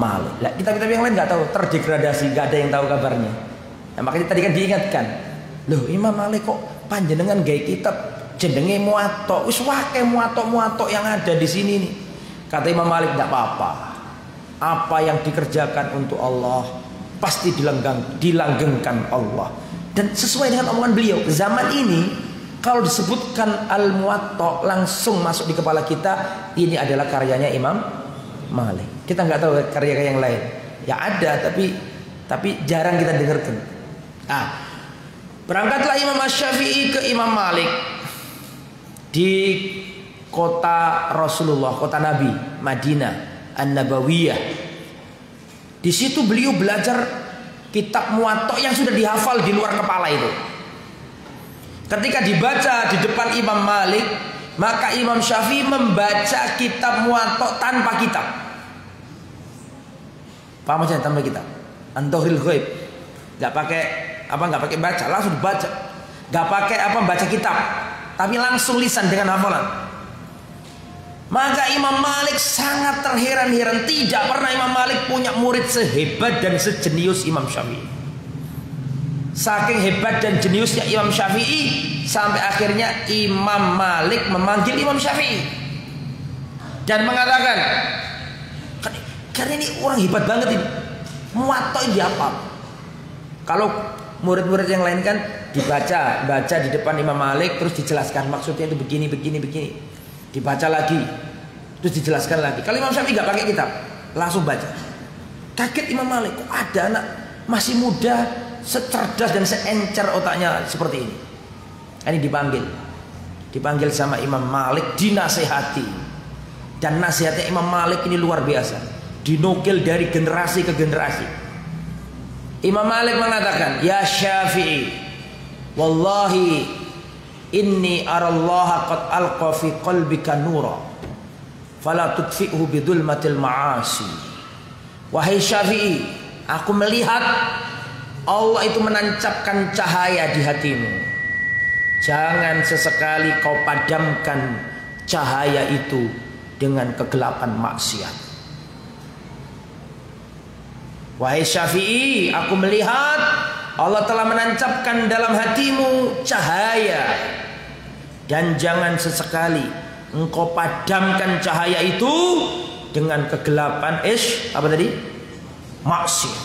Malik. Lah kitab-kitab yang lain nggak tahu, terdegradasi, nggak ada yang tahu kabarnya. Nah, makanya tadi kan diingatkan, loh Imam Malik kok panjenengan gawe kitab jenenge Muwatta, wis wae Muwatta yang ada di sini nih. Kata Imam Malik, tidak apa-apa. Apa yang dikerjakan untuk Allah pasti dilanggengkan Allah. Dan sesuai dengan omongan beliau, zaman ini kalau disebutkan Al-Muwatta langsung masuk di kepala kita, ini adalah karyanya Imam Malik. Kita nggak tahu karya-karya yang lain. Ya ada, tapi jarang kita dengarkan. Berangkatlah Imam Asy-Syafi'i ke Imam Malik di kota Rasulullah, kota Nabi, Madinah An-Nabawiyah. Di situ beliau belajar kitab Muwatta yang sudah dihafal di luar kepala itu. Ketika dibaca di depan Imam Malik, Maka Imam Syafi'i membaca kitab Muwatta tanpa kitab. Paham aja tanpa kitab. An-Dhahril Ghaib. Enggak pakai baca, langsung baca. Enggak pakai baca kitab, tapi langsung lisan dengan hafalan. Maka Imam Malik sangat terheran-heran, tidak pernah Imam Malik punya murid sehebat dan sejenius Imam Syafi'i. Saking hebat dan jeniusnya Imam Syafi'i, sampai akhirnya Imam Malik memanggil Imam Syafi'i dan mengatakan, karena ini orang hebat banget ini, Muwatta ini apa? Kalau murid-murid yang lain kan baca di depan Imam Malik, terus dijelaskan maksudnya itu begini, dibaca lagi, terus dijelaskan lagi. Kalau Imam Syafi'i nggak pakai kitab, langsung baca. Kaget Imam Malik, kok ada anak masih muda, secerdas dan seencer otaknya seperti ini. Ini dipanggil sama Imam Malik, dinasehati. Dan nasihatnya Imam Malik ini luar biasa, dinukil dari generasi ke generasi. Imam Malik mengatakan, ya Syafi'i, wallahi inni arallaha qad alqa fi qalbika nura fala tudfi'hu bidulmatil ma'asi. Wahai Syafi'i, aku melihat Allah itu menancapkan cahaya di hatimu. Jangan sesekali kau padamkan cahaya itu dengan kegelapan maksiat. Wahai Syafi'i, aku melihat Allah telah menancapkan dalam hatimu cahaya, dan jangan sesekali engkau padamkan cahaya itu dengan kegelapan maksiat.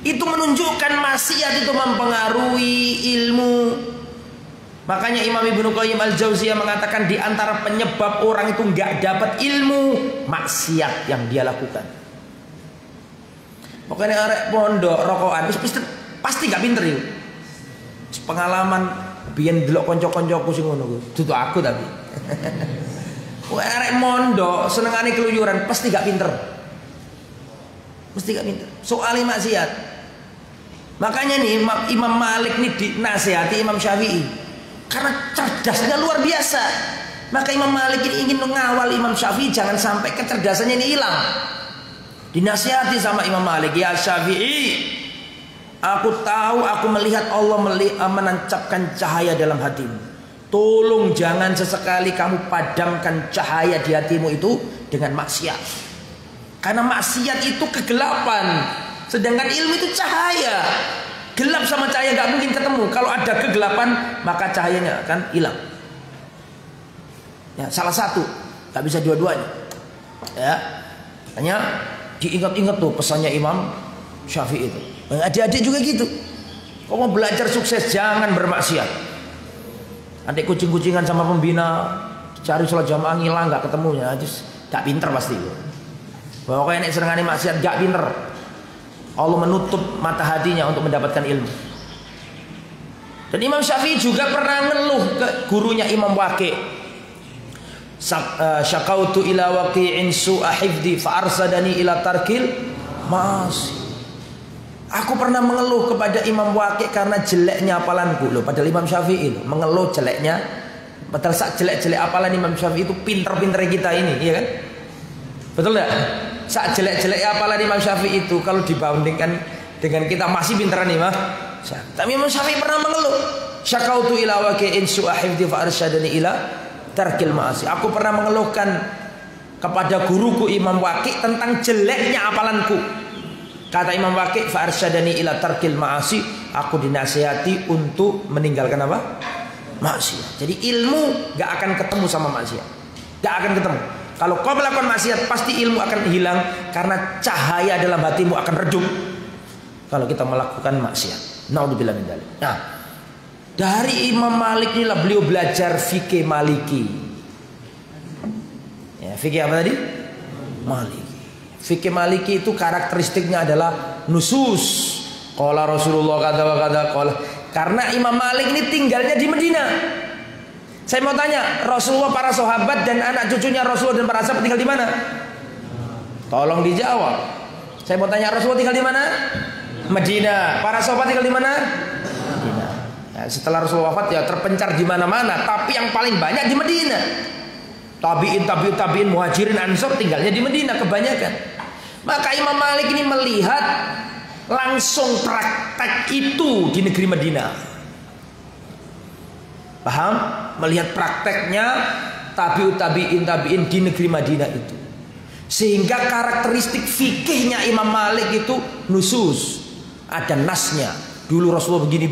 Itu menunjukkan maksiat itu mempengaruhi ilmu. Makanya Imam Ibnu Qayyim Al-Jauziyah mengatakan di antara penyebab orang itu nggak dapat ilmu, maksiat yang dia lakukan. Pokoknya arek pondok rokokan pasti gak pinter itu. Pengalaman biyen delok kanca-kancaku sing ngono ku. Dudu aku tapi. Arek mondok senengane keluyuran pasti gak pinter. Mesti gak pinter. Soal maksiat. Makanya nih Imam Malik nih dinasihati Imam Syafi'i karena cerdasnya luar biasa. Maka Imam Malik ini ingin mengawal Imam Syafi'i jangan sampai kecerdasannya ini hilang. Dinasihati sama Imam Malik, ya Syafi'i, aku tahu, aku melihat Allah menancapkan cahaya dalam hatimu. Tolong jangan sesekali kamu padamkan cahaya di hatimu itu dengan maksiat. Karena maksiat itu kegelapan, sedangkan ilmu itu cahaya. Gelap sama cahaya gak mungkin ketemu. Kalau ada kegelapan maka cahayanya akan hilang. Ya, salah satu, gak bisa dua-duanya. Ya, hanya diingat-ingat tuh pesannya Imam Syafi'i itu. Adik-adik juga gitu. Kau mau belajar sukses jangan bermaksiat. Adik kucing-kucingan sama pembina, cari sholat jamaah ngilang gak ketemunya, terus gak pinter pasti. Pokoknya nek senengane maksiat gak pinter. Allah menutup mata hatinya untuk mendapatkan ilmu. Dan Imam Syafi'i juga pernah ngeluh ke gurunya Imam Waqi'. Syakautu ila waqi'in su'a hifdi fa arsadani ila tarkil ma'asi. Aku pernah mengeluh kepada Imam Waqi' karena jeleknya hafalanku. Loh, padahal Imam Syafi'i loh, mengeluh jeleknya. Padahal saat jelek-jelek hafalan Imam Syafi'i itu pinter-pinter kita ini, iya kan? Betul enggak? Saat jelek-jelek hafalan Imam Syafi'i itu kalau dibandingkan dengan kita masih pinteran Imam Syafi'i. Tapi Imam Syafi'i pernah mengeluh. Syakautu ila waqi'in su'a hifdi fa arsadani ila tarkil ma'asi. Aku pernah mengeluhkan kepada guruku Imam Waqi' tentang jeleknya hafalanku. Kata Imam Waqi', fa arsyadani ila tarkil ma'asi, aku dinasihati untuk meninggalkan apa? Maksiat. Jadi ilmu gak akan ketemu sama maksiat. Gak akan ketemu. Kalau kau melakukan maksiat pasti ilmu akan hilang karena cahaya dalam hatimu akan redup kalau kita melakukan maksiat. Naudzubillah min dzalik. Nah, dari Imam Malik inilah beliau belajar fikih Maliki. Ya, fikih apa tadi? Maliki. Fikih Maliki itu karakteristiknya adalah nusus. Qala Rasulullah kata wa kata qala. Karena Imam Malik ini tinggalnya di Medina. Saya mau tanya, Rasulullah, para sahabat dan anak cucunya Rasulullah dan para sahabat tinggal di mana? Tolong dijawab. Saya mau tanya, Rasulullah tinggal di mana? Medina. Para sahabat tinggal di mana? Medina. Ya, setelah Rasulullah wafat ya terpencar di mana-mana, tapi yang paling banyak di Madinah. Tabiin muhajirin ansor tinggalnya di Madinah kebanyakan. Maka Imam Malik ini melihat langsung praktek itu di negeri Madinah. Paham? Melihat prakteknya tabiin di negeri Madinah itu. Sehingga karakteristik fikihnya Imam Malik itu nusus. Ada nasnya. Dulu Rasulullah begini.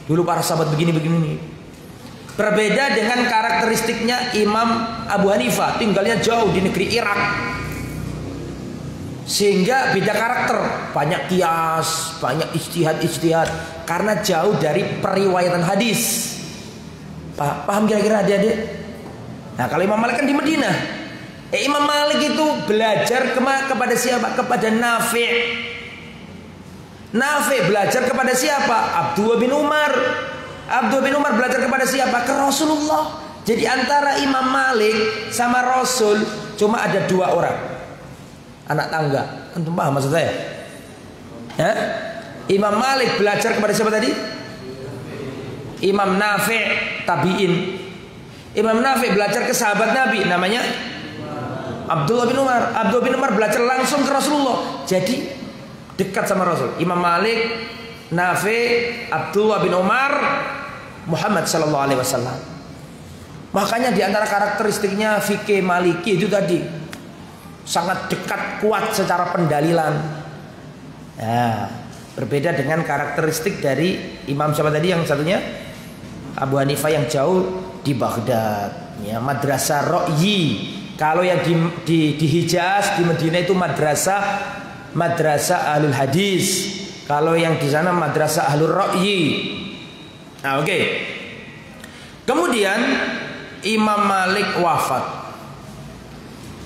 Dulu para sahabat begini. Berbeda dengan karakteristiknya Imam Abu Hanifah, tinggalnya jauh di negeri Irak. Sehingga beda karakter, banyak kias, banyak ijtihad karena jauh dari periwayatan hadis. Paham kira-kira adik-adik? Nah, kalau Imam Malik kan di Madinah. Imam Malik itu belajar kepada siapa? Kepada Nafi'. Nafi' belajar kepada siapa? Abdullah bin Umar. Abdullah bin Umar belajar kepada siapa? Ke Rasulullah. Jadi antara Imam Malik sama Rasul cuma ada 2 orang, anak tangga. Antum paham maksud saya? Ya? Imam Malik belajar kepada siapa tadi? Imam Nafi' tabi'in. Imam Nafi' belajar ke sahabat Nabi, namanya Abdullah bin Umar. Abdullah bin Umar belajar langsung ke Rasulullah. Jadi dekat sama Rasul. Imam Malik, Nafi', Abdullah bin Umar, Muhammad sallallahu alaihi wasallam. Makanya di antara karakteristiknya fikih Maliki itu tadi sangat dekat, kuat secara pendalilan. Ya, berbeda dengan karakteristik dari Imam siapa tadi yang satunya? Abu Hanifah yang jauh di Baghdad. Ya, madrasah Ra'yi. Kalau yang di Hijaz, di Madinah itu madrasah Ahlul Hadis. Kalau yang di sana madrasah Ahlul Ra'yi. Nah, oke. Kemudian Imam Malik wafat.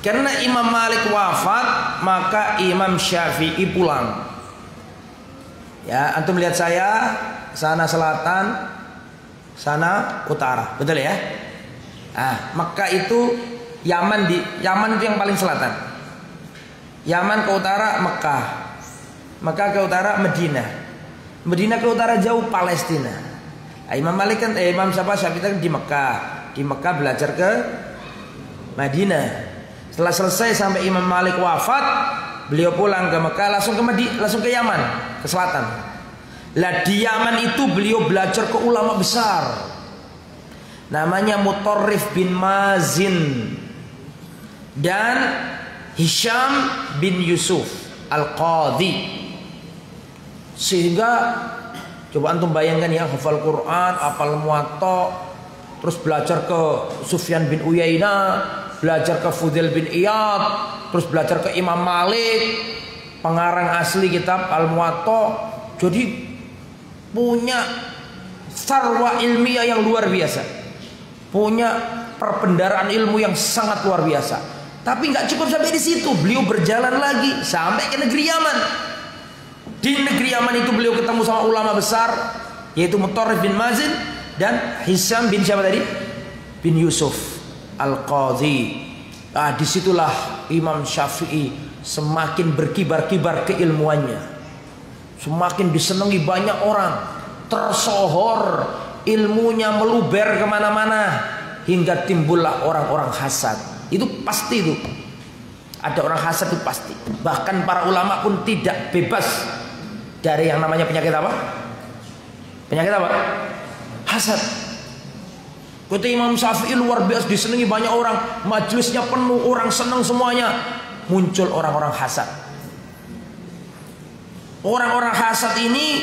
Karena Imam Malik wafat, maka Imam Syafi'i pulang. Ya, antum lihat saya, sana selatan, sana utara, betul ya? Mekah itu Yaman itu yang paling selatan. Yaman ke utara Mekah. Mekah ke utara Madinah. Madinah ke utara jauh Palestina. Imam Malik kan Imam Syafi'i kan di Mekah. Di Mekah belajar ke Madinah. Setelah selesai sampai Imam Malik wafat, beliau pulang ke Mekah langsung ke Yaman, ke selatan. Lah di Yaman itu beliau belajar ke ulama besar. Namanya Mutarrif bin Mazin dan Hisham bin Yusuf Al-Qadhi. Sehingga coba antum bayangkan ya, hafal Quran, hafal Muwatta, terus belajar ke Sufyan bin Uyainah, belajar ke Fudail bin Iyad, terus belajar ke Imam Malik, pengarang asli kitab Al-Muwatta. Jadi punya sarwa ilmiah yang luar biasa, punya perbendaharaan ilmu yang sangat luar biasa. Tapi nggak cukup sampai di situ, beliau berjalan lagi sampai ke negeri Yaman. Di negeri Yaman itu beliau ketemu sama ulama besar, yaitu Mutarrif bin Mazin dan Hisham bin siapa tadi? Bin Yusuf Al-Qadhi. Disitulah Imam Syafi'i semakin berkibar-kibar keilmuannya, semakin disenangi banyak orang, tersohor ilmunya meluber kemana-mana, hingga timbullah orang-orang hasad. Itu pasti itu. Ada orang hasad itu pasti. Bahkan para ulama pun tidak bebas dari yang namanya penyakit apa? Penyakit apa? Hasad. Kata Imam Syafi'i luar biasa disenangi banyak orang, majelisnya penuh, orang senang semuanya. Muncul orang-orang hasad. Orang-orang hasad ini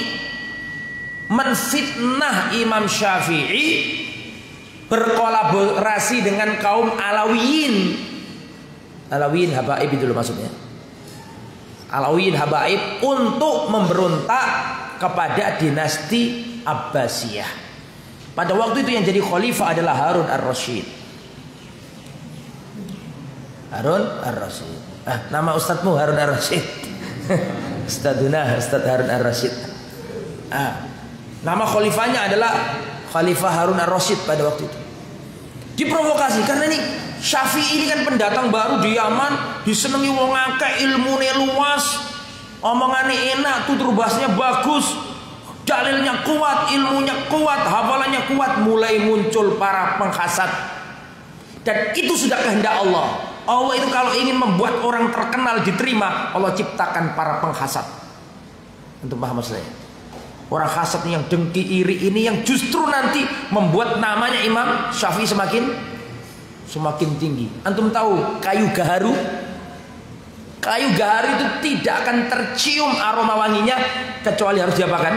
menfitnah Imam Syafi'i berkolaborasi dengan kaum Alawiyin. Alawiyin Habaib itu loh maksudnya. Alawiyin Habaib untuk memberontak kepada dinasti Abbasiyah. Pada waktu itu yang jadi khalifah adalah Harun ar-Rasyid. Harun ar-Rasyid. Nama ustadzmu Harun ar-Rasyid. Ustadz Harun ar-Rasyid. Nama khalifahnya adalah Khalifah Harun ar-Rasyid pada waktu itu. Diprovokasi karena ini Syafi'i ini kan pendatang baru di Yaman, disenangi wong akeh, ilmune luas, omongane enak, tutur bahasanya bagus, dalilnya kuat, ilmunya kuat, hafalannya kuat, mulai muncul para penghasad. Dan itu sudah kehendak Allah. Allah itu kalau ingin membuat orang terkenal diterima, Allah ciptakan para penghasad. Untuk paham maksud saya? Orang hasad yang dengki, iri ini yang justru nanti membuat namanya Imam Syafi'i semakin tinggi. Antum tahu kayu gaharu? Kayu gaharu itu tidak akan tercium aroma wanginya kecuali harus diapakan?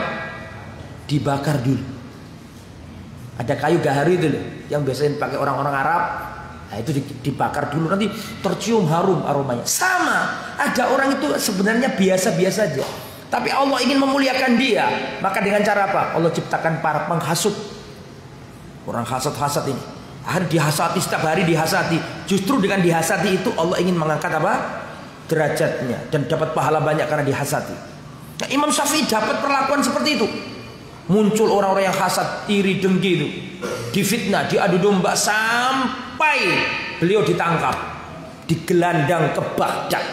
Dibakar dulu. Ada kayu gaharu itu loh, yang biasanya dipakai orang-orang Arab. Nah, itu dibakar dulu, nanti tercium harum aromanya. Sama, ada orang itu sebenarnya biasa-biasa aja, tapi Allah ingin memuliakan dia. Maka dengan cara apa? Allah ciptakan para penghasut. Orang hasad-hasad ini dihasati, setiap hari dihasati. Justru dengan dihasati itu Allah ingin mengangkat apa? Derajatnya, dan dapat pahala banyak karena dihasati. Nah, Imam Syafi'i dapat perlakuan seperti itu. Muncul orang-orang yang hasad, iri, dengki itu, difitnah, diadu domba, sampai beliau ditangkap, digelandang ke Baghdad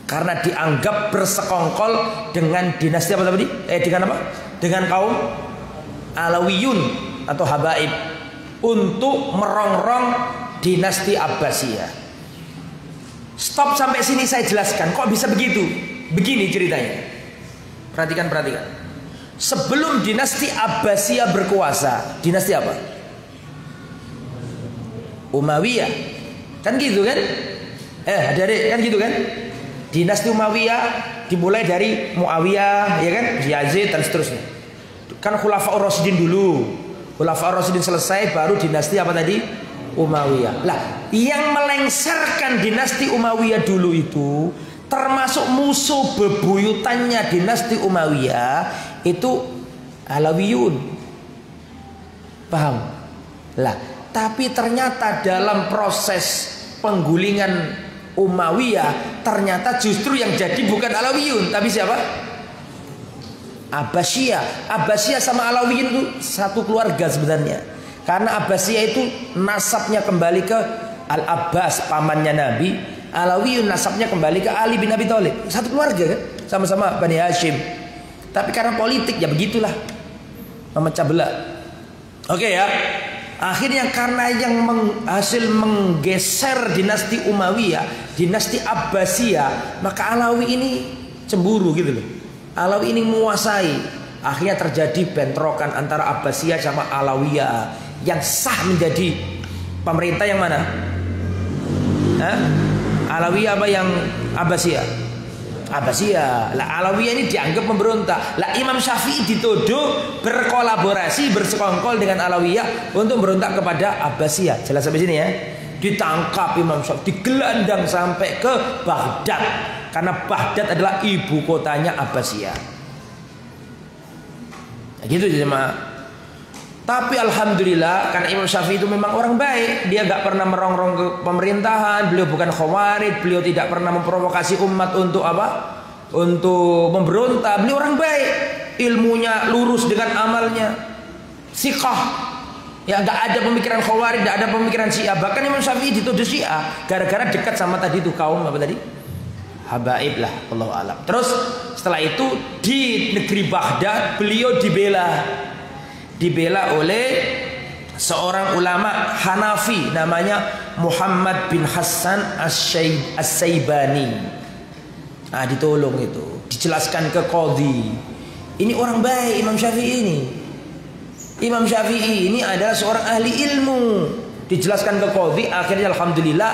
karena dianggap bersekongkol dengan dinasti apa tadi? Dengan apa? Dengan kaum Alawiyun atau Habaib untuk merongrong dinasti Abbasiyah. Stop sampai sini saya jelaskan. Kok bisa begitu? Begini ceritanya. Perhatikan. Sebelum dinasti Abbasiyah berkuasa, dinasti apa? Umayyah. Kan gitu kan? Adik-adik kan gitu kan? Dinasti Umayyah dimulai dari Muawiyah, ya kan? Yazid dan seterusnya. Kan Khulafaur Rasyidin dulu. Khulafaur Rasyidin selesai, baru dinasti apa tadi? Umayyah. Lah, yang melengsarkan dinasti Umayyah dulu itu, termasuk musuh bebuyutannya dinasti Umayyah itu Alawiyun. Paham? Lah, tapi ternyata dalam proses penggulingan Umayyah, ternyata justru yang jadi bukan Alawiyun, tapi siapa? Abbasiyah. Abbasiyah sama Alawiyun itu satu keluarga sebenarnya. Karena Abbasiyah itu nasabnya kembali ke Al-Abbas, pamannya Nabi. Alawiyun nasabnya kembali ke Ali bin Abi Thalib. Satu keluarga kan? Sama-sama Bani Hashim. Tapi karena politik ya begitulah, memecah belah. Oke ya. Akhirnya karena yang hasil menggeser dinasti Umayyah, dinasti Abbasiyah, maka Alawi ini cemburu gitu loh. Alawi ini menguasai. Akhirnya terjadi bentrokan antara Abbasiyah sama Alawiyah. Yang sah menjadi pemerintah yang mana? Alawiyah apa yang Abbasiyah? Abbasiyah. Lah Alawiyah ini dianggap memberontak. Lah Imam Syafi'i dituduh berkolaborasi, bersekongkol dengan Alawiyah untuk berontak kepada Abbasiyah. Jelas sampai sini ya? Ditangkap Imam Syafi'i, digelandang sampai ke Baghdad. Karena Baghdad adalah ibu kotanya Abbasiyah. Nah, gitu jemaah. Tapi alhamdulillah karena Imam Syafi'i itu memang orang baik, dia gak pernah merongrong ke pemerintahan, beliau bukan khawarij, beliau tidak pernah memprovokasi umat untuk apa? Untuk memberontak. Beliau orang baik, ilmunya lurus dengan amalnya, siqah. Ya gak ada pemikiran khawarij, gak ada pemikiran Syiah. Bahkan Imam Syafi'i dituduh Syiah gara-gara dekat sama tadi itu kaum apa tadi? Habaib lah, Allahu a'lam. Terus setelah itu di negeri Baghdad beliau dibela oleh seorang ulama Hanafi namanya Muhammad bin Hassan As-Saibani. Nah, ditolong itu, dijelaskan ke qadhi. Ini orang baik Imam Syafi'i ini. Imam Syafi'i ini adalah seorang ahli ilmu. Dijelaskan ke qadhi, akhirnya alhamdulillah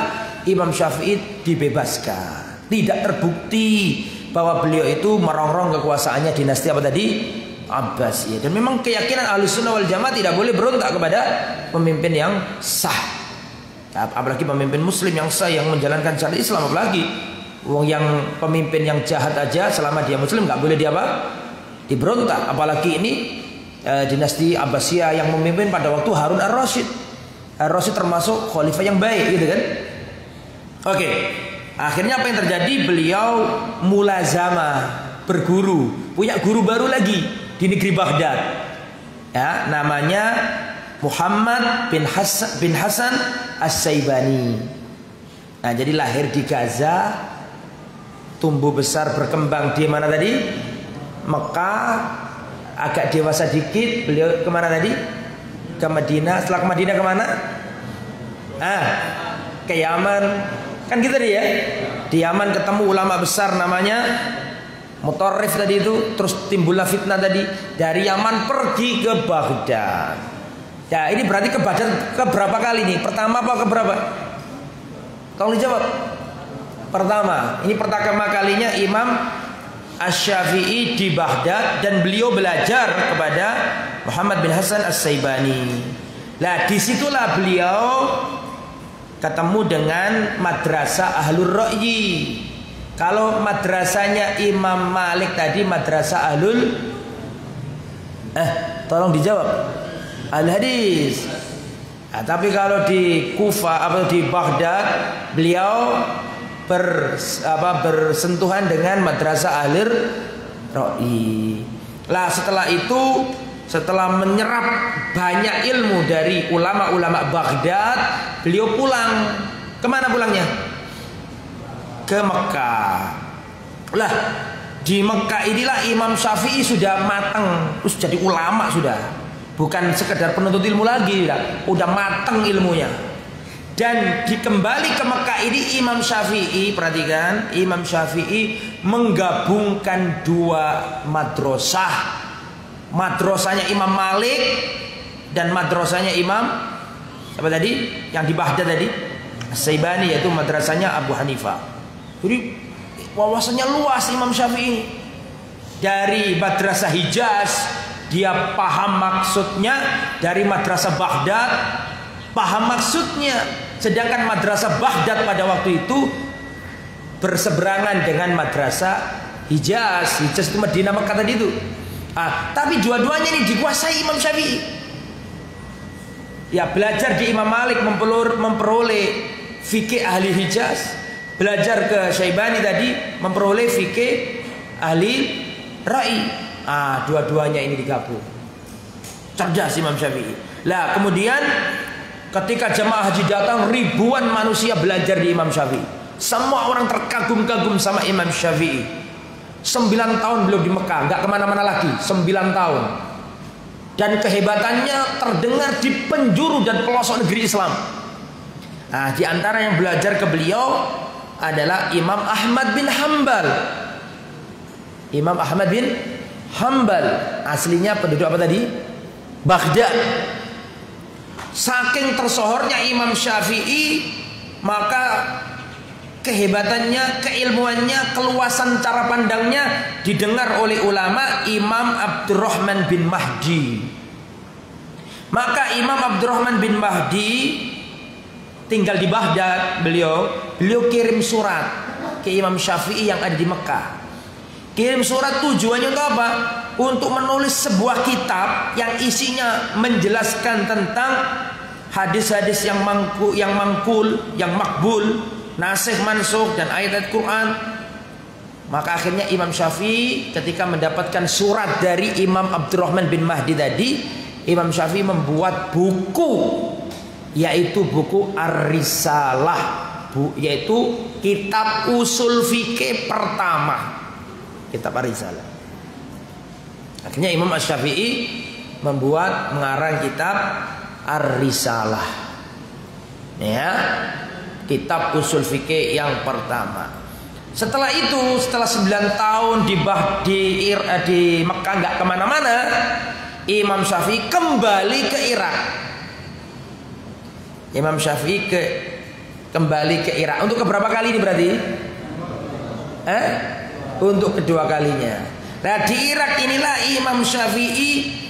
Imam Syafi'i dibebaskan. Tidak terbukti bahwa beliau itu merongrong kekuasaannya dinasti apa tadi? Abbasiyah. Dan memang keyakinan Ahlussunnah wal Jamaah tidak boleh berontak kepada pemimpin yang sah. Apalagi pemimpin muslim yang sah, yang menjalankan syariat Islam. Apalagi yang pemimpin yang jahat aja selama dia muslim nggak boleh diberontak. Apalagi ini dinasti Abbasiyah yang memimpin pada waktu Harun ar-Rasyid. Ar-Rasyid termasuk khalifah yang baik gitu kan. Oke. Akhirnya apa yang terjadi? Beliau mulazamah, berguru, punya guru baru lagi di negeri Baghdad, ya, namanya Muhammad bin Hassan As-Saibani. Nah, jadi lahir di Gaza, tumbuh besar berkembang di mana tadi? Mekah, agak dewasa dikit, beliau kemana tadi? Ke Madinah. Setelah ke Madinah kemana? Ke Yaman. Kan gitu tadi ya. Di Yaman ketemu ulama besar namanya Mutarrif tadi itu. Terus timbullah fitnah tadi. Dari Yaman pergi ke Baghdad. Ya ini berarti ke Baghdad keberapa kali nih? Pertama apa keberapa? Tolong dijawab. Pertama. Ini pertama kalinya Imam Asy-Syafi'i di Baghdad. Dan beliau belajar kepada Muhammad bin Hasan As-Saibani. Nah disitulah beliau ketemu dengan madrasah Ahlur Ra'yi. Kalau madrasahnya Imam Malik tadi madrasah Ahlul tolong dijawab Ahlul Hadis. Nah, tapi kalau di Kufah atau di Baghdad beliau bersentuhan dengan madrasah Ahlur Ra'yi. Lah setelah itu, setelah menyerap banyak ilmu dari ulama-ulama Baghdad, beliau pulang. Kemana pulangnya? Ke Mekah. Lah di Mekah inilah Imam Syafi'i sudah matang, terus jadi ulama sudah, bukan sekedar penuntut ilmu lagi, udah matang ilmunya. Dan dikembali ke Mekah ini Imam Syafi'i, perhatikan, Imam Syafi'i menggabungkan dua madrasah. Madrasahnya Imam Malik dan madrasahnya Imam apa tadi? Yang di Baghdad tadi, As-Saibani, yaitu madrasahnya Abu Hanifah. Jadi wawasannya luas Imam Syafi'i. Dari madrasah Hijaz dia paham maksudnya, dari madrasah Baghdad paham maksudnya. Sedangkan madrasah Baghdad pada waktu itu berseberangan dengan madrasah Hijaz. Hijaz itu Madinah, Mekah tadi itu. Tapi dua-duanya ini dikuasai Imam Syafi'i. Ya belajar di Imam Malik memperoleh fikih ahli Hijaz, belajar ke Syaibani tadi memperoleh fikih ahli Ra'i. Dua-duanya ini digabung. Cerdas Imam Syafi'i. Lah kemudian ketika jamaah haji datang, ribuan manusia belajar di Imam Syafi'i. Semua orang terkagum-kagum sama Imam Syafi'i. 9 tahun beliau di Mekah, nggak kemana-mana lagi. 9 tahun. Dan kehebatannya terdengar di penjuru dan pelosok negeri Islam. Di antara yang belajar ke beliau adalah Imam Ahmad bin Hanbal. Imam Ahmad bin Hanbal aslinya penduduk apa tadi? Baghdad. Saking tersohornya Imam Syafi'i, maka kehebatannya, keilmuannya, keluasan cara pandangnya didengar oleh ulama Imam Abdurrahman bin Mahdi. Maka Imam Abdurrahman bin Mahdi tinggal di Baghdad. Beliau kirim surat ke Imam Syafi'i yang ada di Mekah. Kirim surat tujuannya untuk apa? Untuk menulis sebuah kitab yang isinya menjelaskan tentang hadis-hadis yang makbul, yang makbul, nasikh mansukh dan ayat-ayat Quran. Maka akhirnya Imam Syafi'i ketika mendapatkan surat dari Imam Abdurrahman bin Mahdi tadi, Imam Syafi'i membuat buku, yaitu buku Ar-Risalah, yaitu kitab usul fikih pertama, kitab Ar-Risalah. Akhirnya Imam Asy-Syafi'i mengarang kitab Ar-Risalah, ya, kitab usul fikih yang pertama. Setelah itu, setelah 9 tahun di Mekah nggak kemana-mana, Imam Syafi'i kembali ke Irak. Imam Syafi'i kembali ke Irak. Untuk keberapa kali ini berarti? Untuk kedua kalinya. Nah di Irak inilah Imam Syafi'i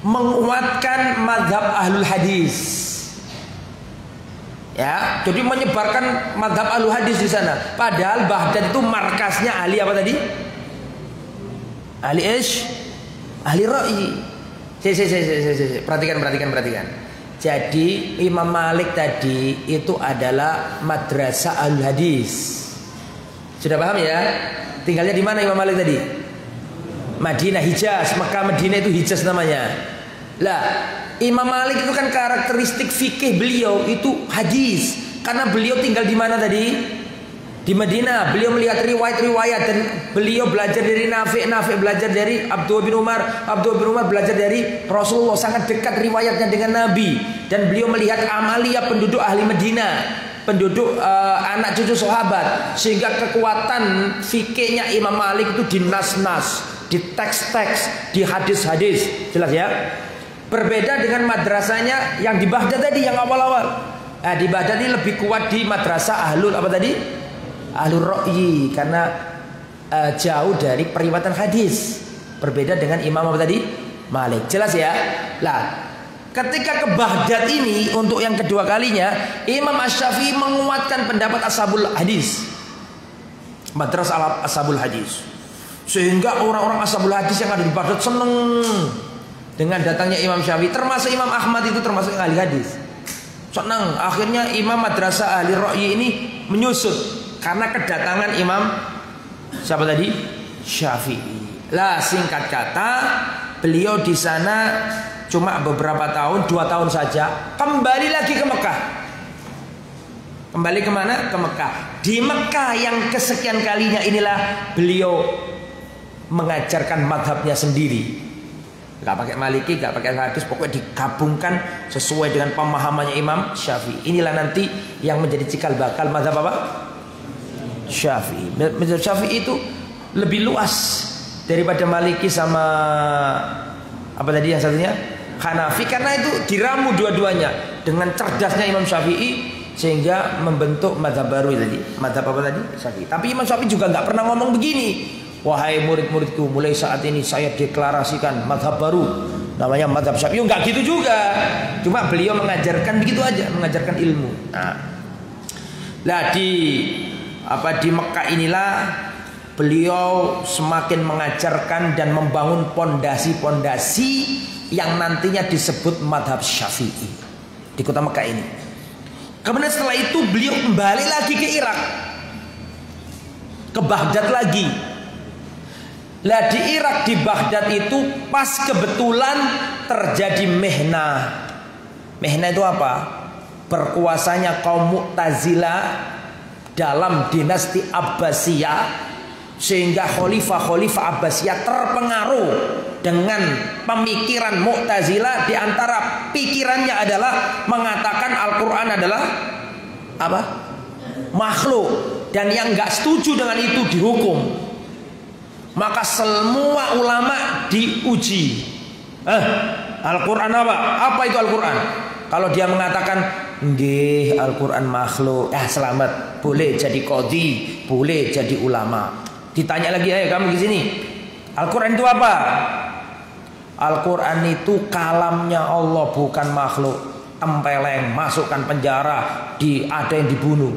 menguatkan mazhab Ahlul Hadis. Ya, jadi menyebarkan mazhab Ahlul Hadis di sana. Padahal Baghdad itu markasnya ahli apa tadi? Ahli ahli Ra'yi. Perhatikan. Jadi Imam Malik tadi itu adalah madrasah Ahlul Hadis. Sudah paham ya? Tinggalnya di mana Imam Malik tadi? Madinah, Hijaz. Mekah Madinah itu Hijaz namanya. Lah, Imam Malik itu kan karakteristik fikih beliau itu hadis. Karena beliau tinggal di mana tadi? Di Madinah beliau melihat riwayat-riwayat dan beliau belajar dari Nafi' belajar dari Abdullah bin Umar belajar dari Rasulullah, sangat dekat riwayatnya dengan Nabi. Dan beliau melihat amalia penduduk ahli Madinah, penduduk anak cucu sahabat, sehingga kekuatan fikihnya Imam Malik itu di nas-nas, di teks-teks, di hadis-hadis, jelas ya. Berbeda dengan madrasahnya yang di Baghdad tadi, yang awal-awal. Nah, di Baghdad ini lebih kuat di madrasah ahlul apa tadi? Ahlul Ra'yi, karena jauh dari periwayatan hadis. Berbeda dengan Imam apa tadi? Malik. Jelas ya? Lah, ketika ke Baghdad ini untuk yang kedua kalinya, Imam Asy-Syafi'i menguatkan pendapat ashabul hadis, madrasah ashabul hadis, sehingga orang-orang ashabul hadis yang ada di Baghdad seneng dengan datangnya Imam Syafi'i. Termasuk Imam Ahmad itu termasuk ahli hadis, senang. Akhirnya Imam madrasah ahli Ra'yi ini menyusut karena kedatangan Imam siapa tadi? Syafi'i. Lah, singkat kata, beliau di sana cuma beberapa tahun, 2 tahun saja, kembali lagi ke Mekah. Kembali kemana? Ke Mekah. Di Mekah yang kesekian kalinya inilah beliau mengajarkan madhabnya sendiri. Gak pakai Maliki, gak pakai hadis, pokoknya digabungkan sesuai dengan pemahamannya Imam Syafi'i. Inilah nanti yang menjadi cikal bakal madhab apa? Syafi'i. Madhab Syafi'i itu lebih luas daripada Maliki sama apa tadi yang satunya? Hanafi, karena itu diramu dua-duanya dengan cerdasnya Imam Syafi'i sehingga membentuk madhab baru tadi. Madhab apa tadi? Syafi'i. Tapi Imam Syafi'i juga nggak pernah ngomong begini. Wahai murid-muridku, mulai saat ini saya deklarasikan madhab baru, namanya madhab Syafi'i. Nggak gitu juga. Cuma beliau mengajarkan begitu aja, mengajarkan ilmu. Nah, di Mekah inilah beliau semakin mengajarkan dan membangun pondasi-pondasi yang nantinya disebut madhab Syafi'i di kota Mekah ini. Kemudian setelah itu beliau kembali lagi ke Irak, ke Baghdad lagi. Lah, di Irak, di Baghdad itu pas kebetulan terjadi Mihnah. Mihnah itu apa? Berkuasanya kaum Mu'tazilah dalam dinasti Abbasiyah, sehingga khalifah-khalifah Abbasiyah terpengaruh dengan pemikiran Mu'tazilah. Di antara pikirannya adalah mengatakan Al-Quran adalah apa? Makhluk, dan yang nggak setuju dengan itu dihukum. Maka semua ulama diuji. Al-Quran apa? Apa itu Al-Quran? Kalau dia mengatakan nggih, Al-Quran makhluk, selamat, boleh jadi qadhi, boleh jadi ulama. Ditanya lagi, ayo kamu di sini, Al-Quran itu apa? Al-Quran itu kalamnya Allah, bukan makhluk. Tempeleng, masukkan penjara, ada yang dibunuh.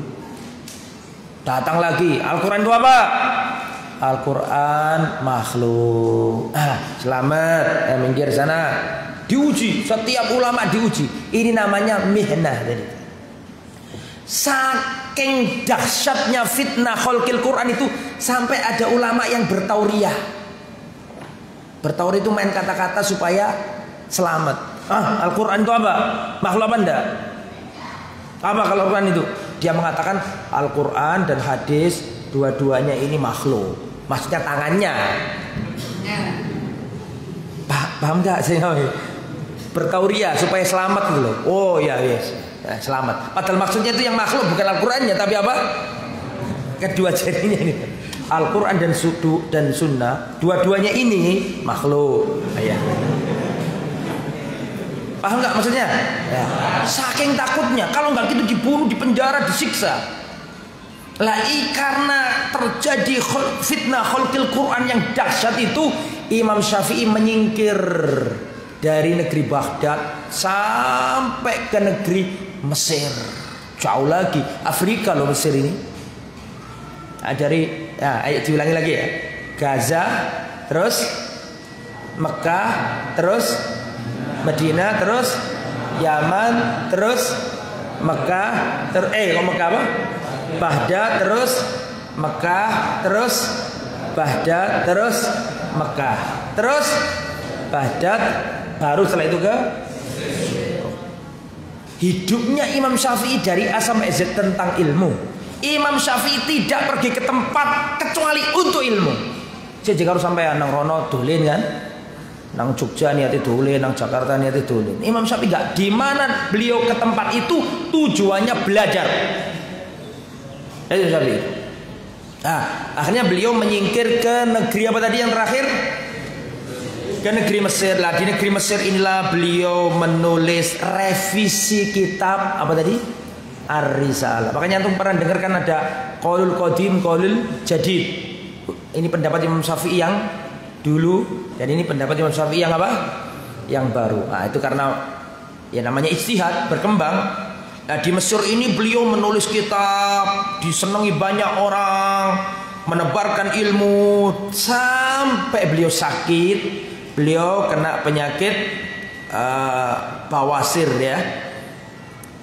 Datang lagi, Al-Quran itu apa? Al-Quran makhluk. Selamat, minggir sana. Diuji, setiap ulama diuji. Ini namanya mihnah tadi. Saking dahsyatnya fitnah khalqil Quran itu sampai ada ulama yang bertauriah. Bertauriah itu main kata-kata supaya selamat. Al-Quran itu apa? Makhluk apa enggak? Apa kalau Al-Quran itu? Dia mengatakan Al-Quran dan hadis dua-duanya ini makhluk. Maksudnya tangannya. Paham gak sih? Bertauriah supaya selamat gitu loh. Oh ya, yes. Selamat. Padahal maksudnya itu yang makhluk bukan Al-Qurannya, tapi apa? Kedua jadinya ini. Al-Quran dan Sunnah, dua-duanya ini makhluk. Paham gak maksudnya? Ya. Saking takutnya, kalau nggak gitu dibunuh, dipenjara, disiksa. Karena terjadi fitnah khalqil Quran yang dahsyat itu, Imam Syafi'i menyingkir dari negeri Baghdad sampai ke negeri Mesir. Jauh lagi, Afrika loh Mesir ini. Ayo diulangi lagi ya. Gaza, terus Mekah, terus Madinah, terus Yaman, terus Mekah, kok Mekah apa? Baghdad, terus Mekah, terus Baghdad, terus Mekah, terus Baghdad, baru setelah itu ke hidupnya Imam Syafi'i dari A sampai Z tentang ilmu. Imam Syafi'i tidak pergi ke tempat kecuali untuk ilmu. Jadi jika harus sampai nang rono dolen kan, nang Jogja niati dolen, nang Jakarta niati dolen. Imam Syafi'i enggak, di mana beliau ke tempat itu tujuannya belajar. Itu Syafi'i. Nah, akhirnya beliau menyingkir ke negeri apa tadi yang terakhir? Ke negeri Mesir. Lah di negeri Mesir inilah beliau menulis revisi kitab apa tadi? Ar-Risalah. Makanya antum pernah dengarkan ada qaulul qadim, qaulul jadid. Ini pendapat Imam Syafi'i yang dulu dan ini pendapat Imam Syafi'i yang apa? Yang baru. Nah, itu karena ya namanya ijtihad, berkembang. Nah, di Mesir ini beliau menulis kitab, disenangi banyak orang, menebarkan ilmu sampai beliau sakit. Beliau kena penyakit bawasir ya.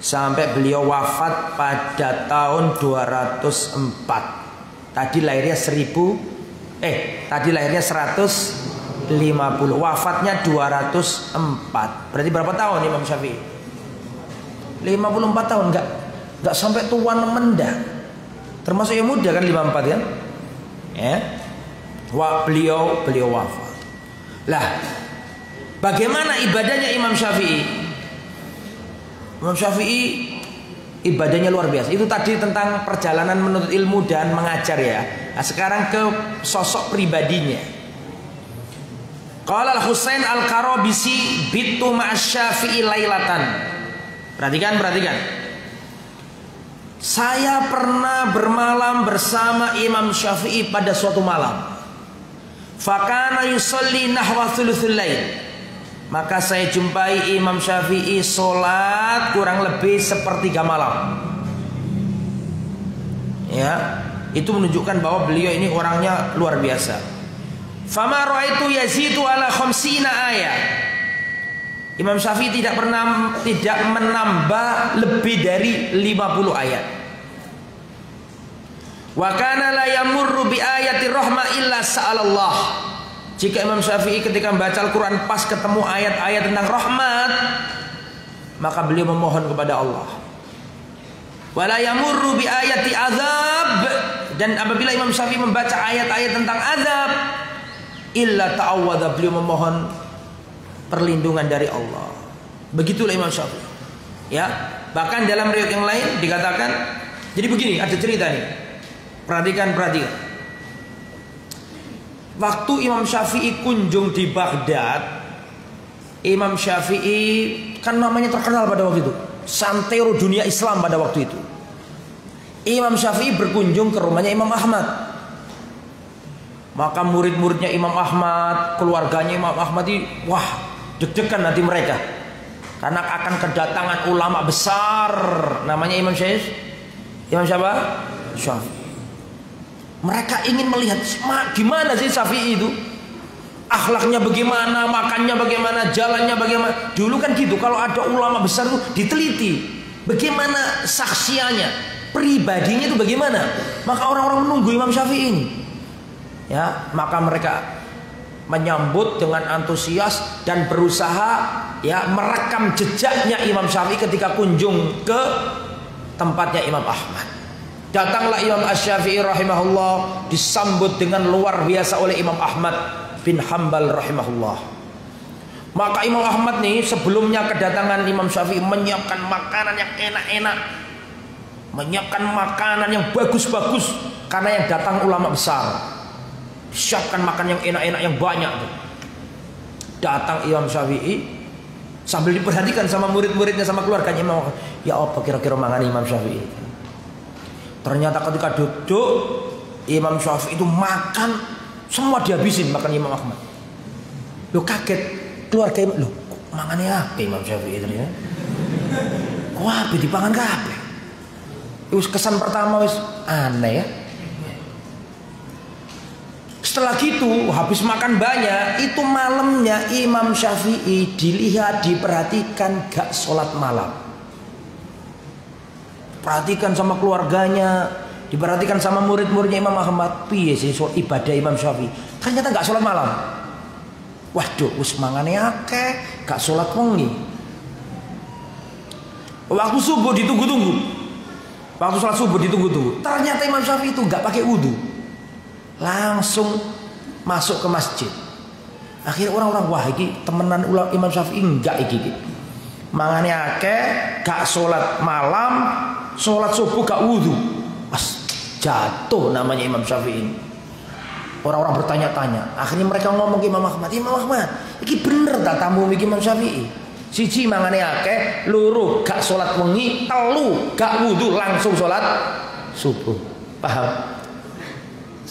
Sampai beliau wafat pada tahun 204. Tadi lahirnya 150, wafatnya 204. Berarti berapa tahun Imam Syafi'i? 54 tahun, enggak sampai tua nemenda. Termasuk yang muda kan 54 kan? Ya. Beliau wafat. Lah, bagaimana ibadahnya Imam Syafi'i? Imam Syafi'i ibadahnya luar biasa. Itu tadi tentang perjalanan menuntut ilmu dan mengajar ya. Nah, sekarang ke sosok pribadinya. Qala Al-Husain Al-Qarabisi bitu ma'asy-Syafi'i lailatan. Perhatikan. Saya pernah bermalam bersama Imam Syafi'i pada suatu malam. Fakana yusalli nahwa thuluthul lail. Maka saya jumpai Imam Syafi'i sholat kurang lebih sepertiga malam. Ya, itu menunjukkan bahwa beliau ini orangnya luar biasa. Fama ra'aitu yazidu ala khamsina ayat. Imam Syafi'i tidak menambah lebih dari 50 ayat. Wa kana la yamurru bi ayati rahma illa sa'alallah. Jika Imam Syafi'i ketika membaca Al-Quran pas ketemu ayat-ayat tentang rahmat, maka beliau memohon kepada Allah. Wala yamurru bi ayati azab. Dan apabila Imam Syafi'i membaca ayat-ayat tentang azab, illa ta'awwadha, beliau memohon perlindungan dari Allah. Begitulah Imam Syafi'i. Ya, bahkan dalam riwayat yang lain dikatakan, jadi begini, ada cerita nih. Perhatikan. Waktu Imam Syafi'i kunjung di Baghdad, Imam Syafi'i kan namanya terkenal pada waktu itu, santero dunia Islam pada waktu itu. Imam Syafi'i berkunjung ke rumahnya Imam Ahmad. Maka murid-muridnya Imam Ahmad, keluarganya Imam Ahmad ini, wah, deg-degan hati mereka. Karena akan kedatangan ulama besar, namanya Imam Syafi'i. Imam siapa? Syafi'i. Mereka ingin melihat gimana sih Syafi'i itu, akhlaknya bagaimana, makannya bagaimana, jalannya bagaimana. Dulu kan gitu, kalau ada ulama besar itu diteliti bagaimana saksiannya, pribadinya itu bagaimana. Maka orang-orang menunggu Imam Syafi'i ini. Ya, maka mereka menyambut dengan antusias dan berusaha ya merekam jejaknya Imam Syafi'i ketika kunjung ke tempatnya Imam Ahmad. Datanglah Imam Asy-Syafi'i rahimahullah, disambut dengan luar biasa oleh Imam Ahmad bin Hanbal rahimahullah. Maka Imam Ahmad nih sebelumnya kedatangan Imam Syafi'i menyiapkan makanan yang enak-enak, menyiapkan makanan yang bagus-bagus karena yang datang ulama besar. Siapkan makan yang enak-enak yang banyak. Datang Imam Syafi'i sambil diperhatikan sama murid-muridnya, sama keluarganya Imam Ahmad. Ya apa kira-kira mangan Imam Syafi'i? Ternyata ketika duduk Imam Syafi'i itu makan semua dihabisin, makan Imam Ahmad. Lo kaget keluarga Imam, lo mangannya apa Imam Syafi'i ternyata? Wah, dipangan kabeh. Wis kesan pertama wis aneh ya. Setelah gitu habis makan banyak, itu malamnya Imam Syafi'i dilihat, diperhatikan gak sholat malam. Perhatikan sama keluarganya, diperhatikan sama murid-muridnya Imam Ahmad. Piye sih soal ibadah Imam Syafi'i? Ternyata gak sholat malam. Waduh, wis mangane akeh, gak sholat wengi. Waktu subuh ditunggu-tunggu. Waktu sholat subuh ditunggu-tunggu. Ternyata Imam Syafi'i itu nggak pakai wudu, langsung masuk ke masjid. Akhirnya orang-orang, wah iki temenan ulah Imam Syafi'i enggak iki. Mangane akeh, gak sholat malam, sholat subuh gak wudu. Pas jatuh namanya Imam Syafi'i. Orang-orang bertanya-tanya. Akhirnya mereka ngomong ke Imam Ahmad, Imam Ahmad, iki bener tak tamu iki Imam Syafi'i? Siji mangane akeh, loro gak sholat wengi, telu gak wudu langsung sholat subuh. Paham?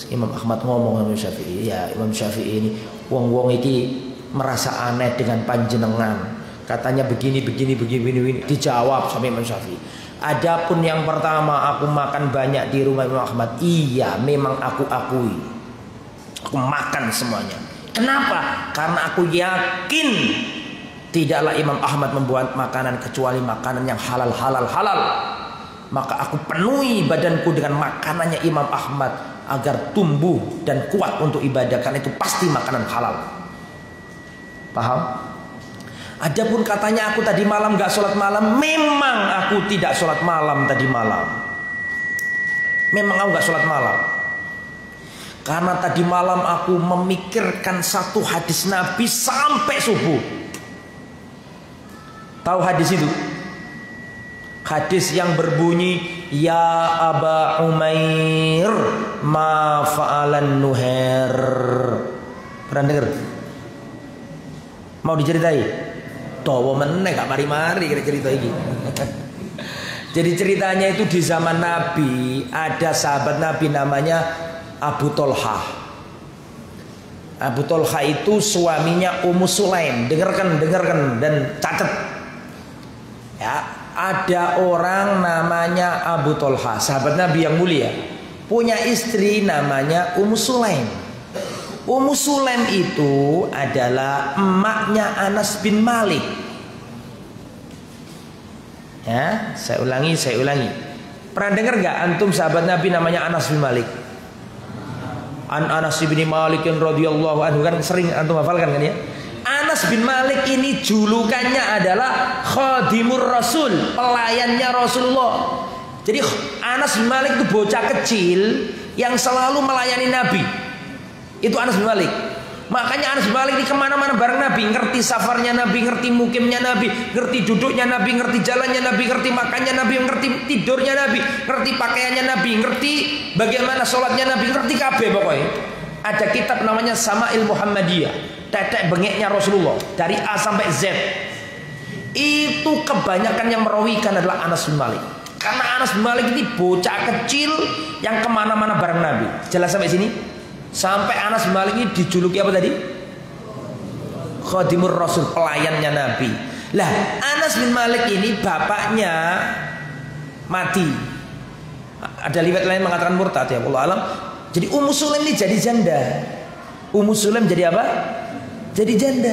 Imam Ahmad ngomong Imam Syafi'i, ya Imam Syafi'i ini wong-wong iki merasa aneh dengan panjenengan. Katanya begini. Dijawab sama Imam Syafi'i. Adapun yang pertama, aku makan banyak di rumah Imam Ahmad. Iya, memang aku akui. Aku makan semuanya. Kenapa? Karena aku yakin tidaklah Imam Ahmad membuat makanan kecuali makanan yang halal. Maka aku penuhi badanku dengan makanannya Imam Ahmad agar tumbuh dan kuat untuk ibadah, karena itu pasti makanan halal. Paham? Adapun katanya aku tadi malam gak sholat malam, memang aku tidak sholat malam tadi malam. Memang aku gak sholat malam, karena tadi malam aku memikirkan satu hadis Nabi sampai subuh. Tahu hadis itu? Hadis yang berbunyi, ya Aba Umair ma fa'alan nuher. Pernah dengar? Mau diceritai? Tawa meneh gak mari-mari cerita ini. Jadi ceritanya itu di zaman Nabi ada sahabat Nabi namanya Abu Tolha. Abu Tolha itu suaminya Ummu Sulaim. Dengarkan dan catat. Ya, ada orang namanya Abu Tolha, sahabat Nabi yang mulia, punya istri namanya Ummu Sulaim. Ummu Sulaim itu adalah emaknya Anas bin Malik. Ya, saya ulangi. Pernah dengar nggak antum sahabat Nabi namanya Anas bin Malik? Anas bin Malik radhiyallahu anhu, kan sering antum hafalkan kan ya? Anas bin Malik ini julukannya adalah Khadimur Rasul, pelayannya Rasulullah. Jadi Anas bin Malik itu bocah kecil yang selalu melayani Nabi. Itu Anas bin Malik. Makanya Anas bin Malik ini kemana-mana bareng Nabi, ngerti safarnya Nabi, ngerti mukimnya Nabi, ngerti duduknya Nabi, ngerti jalannya Nabi, ngerti makannya Nabi, ngerti tidurnya Nabi, ngerti pakaiannya Nabi, ngerti bagaimana sholatnya Nabi, ngerti kabeh pokoknya. Ada kitab namanya Sama'il Muhammadiyah, tetek bengeknya Rasulullah dari A sampai Z. Itu kebanyakan yang merawikan adalah Anas bin Malik. Karena Anas bin Malik ini bocah kecil yang kemana-mana bareng Nabi. Jelas sampai sini? Sampai Anas bin Malik ini dijuluki apa tadi? Khadimur Rasul, pelayannya Nabi. Lah, Anas bin Malik ini bapaknya mati. Ada riwayat lain mengatakan murtad, ya Allah alam. Jadi Ummu Sulaim ini jadi janda. Ummu Sulaim jadi apa? Jadi janda.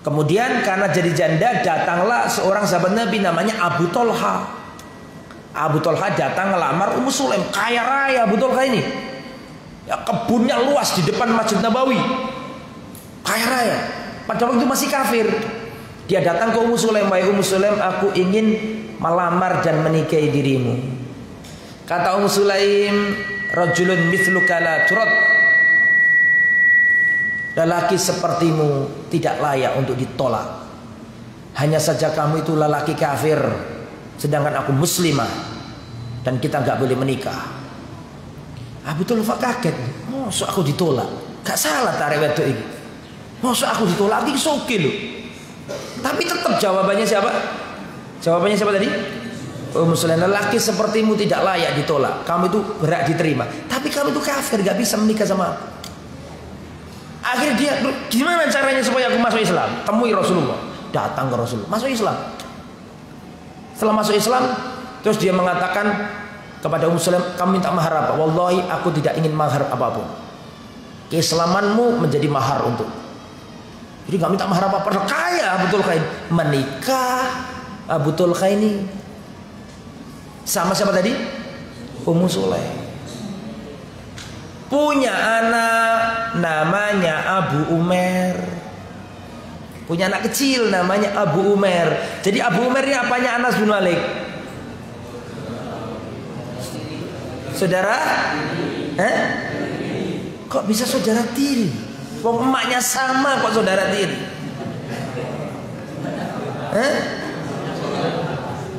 Kemudian karena jadi janda, datanglah seorang sahabat Nabi namanya Abu Tolha. Abu Tolha datang ngelamar Ummu Sulaim. Kaya raya Abu Tolha ini. Ya, kebunnya luas di depan Masjid Nabawi. Kaya raya. Pada waktu itu masih kafir. Dia datang ke Ummu Sulaim, "Wahai Ummu Sulaim, aku ingin melamar dan menikahi dirimu." Kata Ummu Sulaim, "Rajulun mithluka la turad." Lelaki sepertimu tidak layak untuk ditolak. Hanya saja kamu itu lelaki kafir, sedangkan aku muslimah, dan kita nggak boleh menikah. Abu Tolha kaget, masa aku ditolak? Gak salah tarik wedok ini. Masa aku ditolak? Ini soke loh. Tapi tetap jawabannya siapa? Jawabannya siapa tadi? Ummu Sulaim, lelaki sepertimu tidak layak ditolak. Kamu itu berhak diterima. Tapi kamu itu kafir, gak bisa menikah sama aku. Akhirnya dia, gimana caranya supaya aku masuk Islam? Temui Rasulullah. Datang ke Rasulullah, masuk Islam. Setelah masuk Islam, terus dia mengatakan kepada Ummu Sulaim, kamu minta mahar apa? Wallahi aku tidak ingin mahar apapun. Keislamanmu menjadi mahar untuk. Jadi gak minta mahar apa-apa. Kaya Abu Tolha ini. Menikah Abu Tolha ini sama siapa tadi? Ummu Sulaim. Punya anak namanya Abu Umair. Punya anak kecil namanya Abu Umair. Jadi Abu Umair ini apanya Anas bin Malik? Saudara? Kok bisa saudara tiri? Wong emaknya sama kok saudara tiri?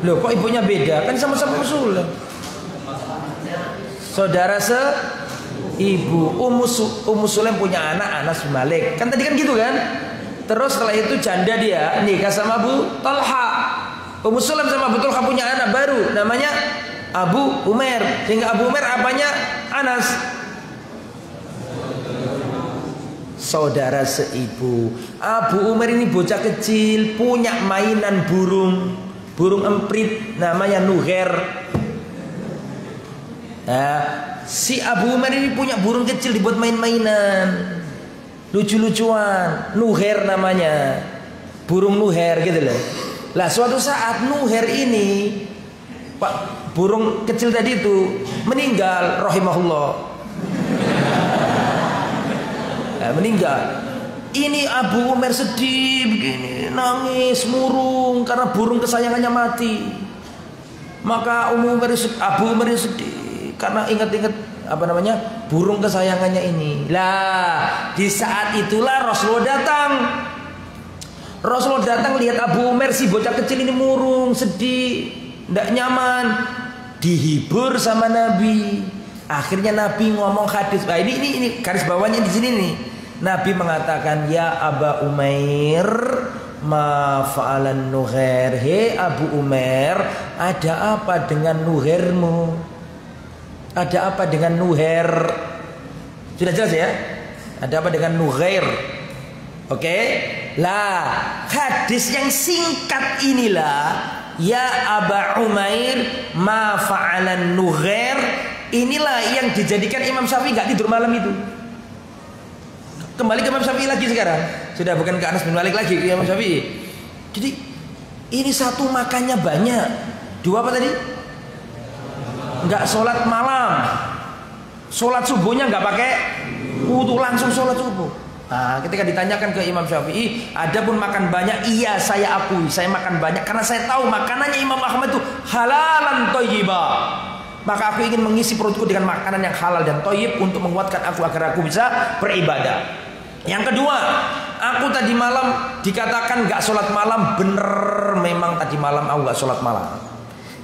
Loh kok ibunya beda? Kan sama-sama usul. Saudara seibu. Ummu Sulaim punya anak Anas bin Malik. Kan tadi kan gitu kan? Terus setelah itu janda dia nikah sama Abu Talha. Ummu Sulaim sama Abu Talha punya anak baru namanya Abu Umair. Sehingga Abu Umair apanya? Anas. Saudara seibu. Abu Umair ini bocah kecil punya mainan burung emprit namanya Nugher. Nah, si Abu Umair ini punya burung kecil dibuat main-mainan, lucu-lucuan, Nugher namanya, burung Nugher gitu loh. Lah suatu saat Nugher ini, Pak burung kecil tadi itu meninggal, rahimahullah. Nah, meninggal. Ini Abu Umair sedih begini, nangis, murung karena burung kesayangannya mati. Maka Abu Umair sedih karena ingat-ingat burung kesayangannya ini. Lah di saat itulah Rasulullah datang lihat Abu Umair si bocah kecil ini murung, sedih, tidak nyaman, dihibur sama Nabi. Akhirnya Nabi ngomong hadis. Nah, ini garis bawahnya di sini nih. Nabi mengatakan, ya Aba Umair, ma fa'alan Nugher. Hei Abu Umair, ada apa dengan Nughermu? Ada apa dengan Nugher? Sudah jelas ya? Ada apa dengan Nugher? Oke? Lah, hadis yang singkat inilah, ya Aba Umair, ma fa'alan Nugher. Inilah yang dijadikan Imam Syafi'i gak tidur malam itu. Kembali ke Imam Syafi'i lagi sekarang. Sudah bukan ke Anas bin Malik lagi, ke Imam Syafi'i. Jadi ini satu makannya banyak. Dua apa tadi? Enggak sholat malam. Sholat subuhnya enggak pakai wudu, langsung sholat subuh. Nah, ketika ditanyakan ke Imam Syafi'i, adapun makan banyak, iya saya akui, saya makan banyak karena saya tahu makanannya Imam Ahmad itu halalan thayyibah. Maka aku ingin mengisi perutku dengan makanan yang halal dan thayyib untuk menguatkan aku agar aku bisa beribadah. Yang kedua, aku tadi malam dikatakan gak sholat malam. Bener, memang tadi malam aku gak sholat malam.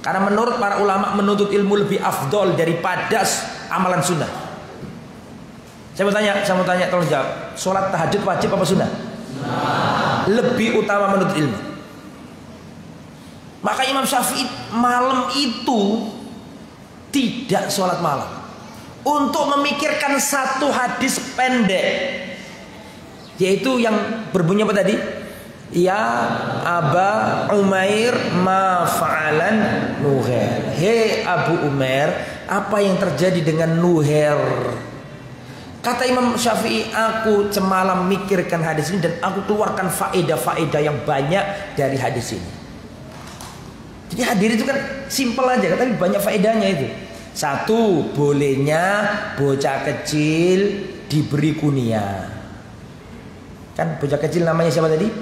Karena menurut para ulama menuntut ilmu lebih afdol daripada amalan sunnah. Saya mau tanya, tolong jawab. Sholat tahajud wajib apa sunnah? Lebih utama menuntut ilmu. Maka Imam Syafi'i malam itu tidak sholat malam untuk memikirkan satu hadis pendek, yaitu yang berbunyi apa tadi? Ya Aba Umair, ma fa'alan Nugher. Hei Abu Umair, apa yang terjadi dengan Nugher? Kata Imam Syafi'i, aku semalam mikirkan hadis ini dan aku keluarkan faedah-faedah yang banyak dari hadis ini. Jadi hadir itu kan simpel aja, tapi banyak faedahnya itu. Satu, bolehnya bocah kecil diberi kunyah. Kan bocah kecil namanya siapa tadi?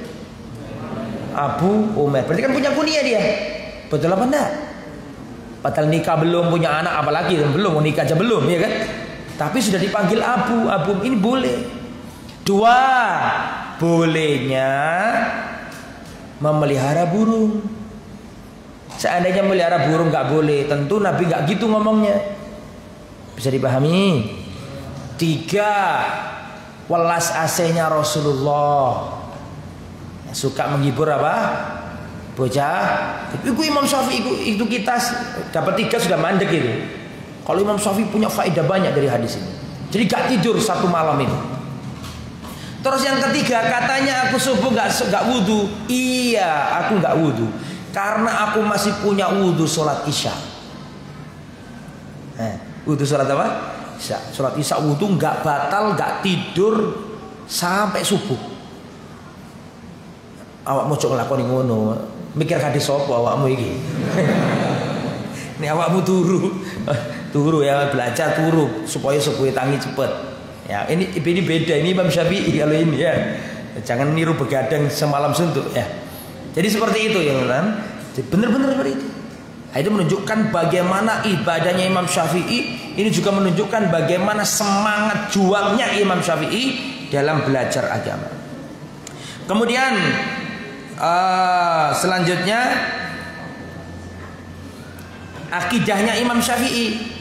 Abu Umair. Berarti kan punya kunyah dia. Betul apa enggak? Padahal nikah belum, punya anak apalagi belum, mau nikah aja belum, ya kan? Tapi sudah dipanggil Abu ini boleh. Dua, bolehnya memelihara burung. Seandainya melihara burung nggak boleh, tentu Nabi nggak gitu ngomongnya. Bisa dipahami. Tiga, welas asihnya Rasulullah. Suka menghibur apa? Bocah. Itu Imam Syafi'i itu kita dapat tiga sudah mandek itu. Kalau Imam Syafi'i punya faedah banyak dari hadis ini. Jadi gak tidur satu malam itu. Terus yang ketiga, katanya aku subuh gak wudu. Iya, aku gak wudu karena aku masih punya wudu sholat isya. Wudu sholat apa? Isya. Sholat isya wudu gak batal, gak tidur sampai subuh. Awak mau coba lakoni ngono, mikir hadis sapa awakmu iki? Ini awakmu turu ya, belajar turu supaya subuh tangi cepet. Ya, ini beda, ini Imam Syafi'i kalau ini ya. Jangan niru begadang semalam suntuk ya. Jadi seperti itu ya kan. Benar-benar seperti itu. Itu menunjukkan bagaimana ibadahnya Imam Syafi'i. Ini juga menunjukkan bagaimana semangat juangnya Imam Syafi'i dalam belajar agama. Kemudian selanjutnya akidahnya Imam Syafi'i.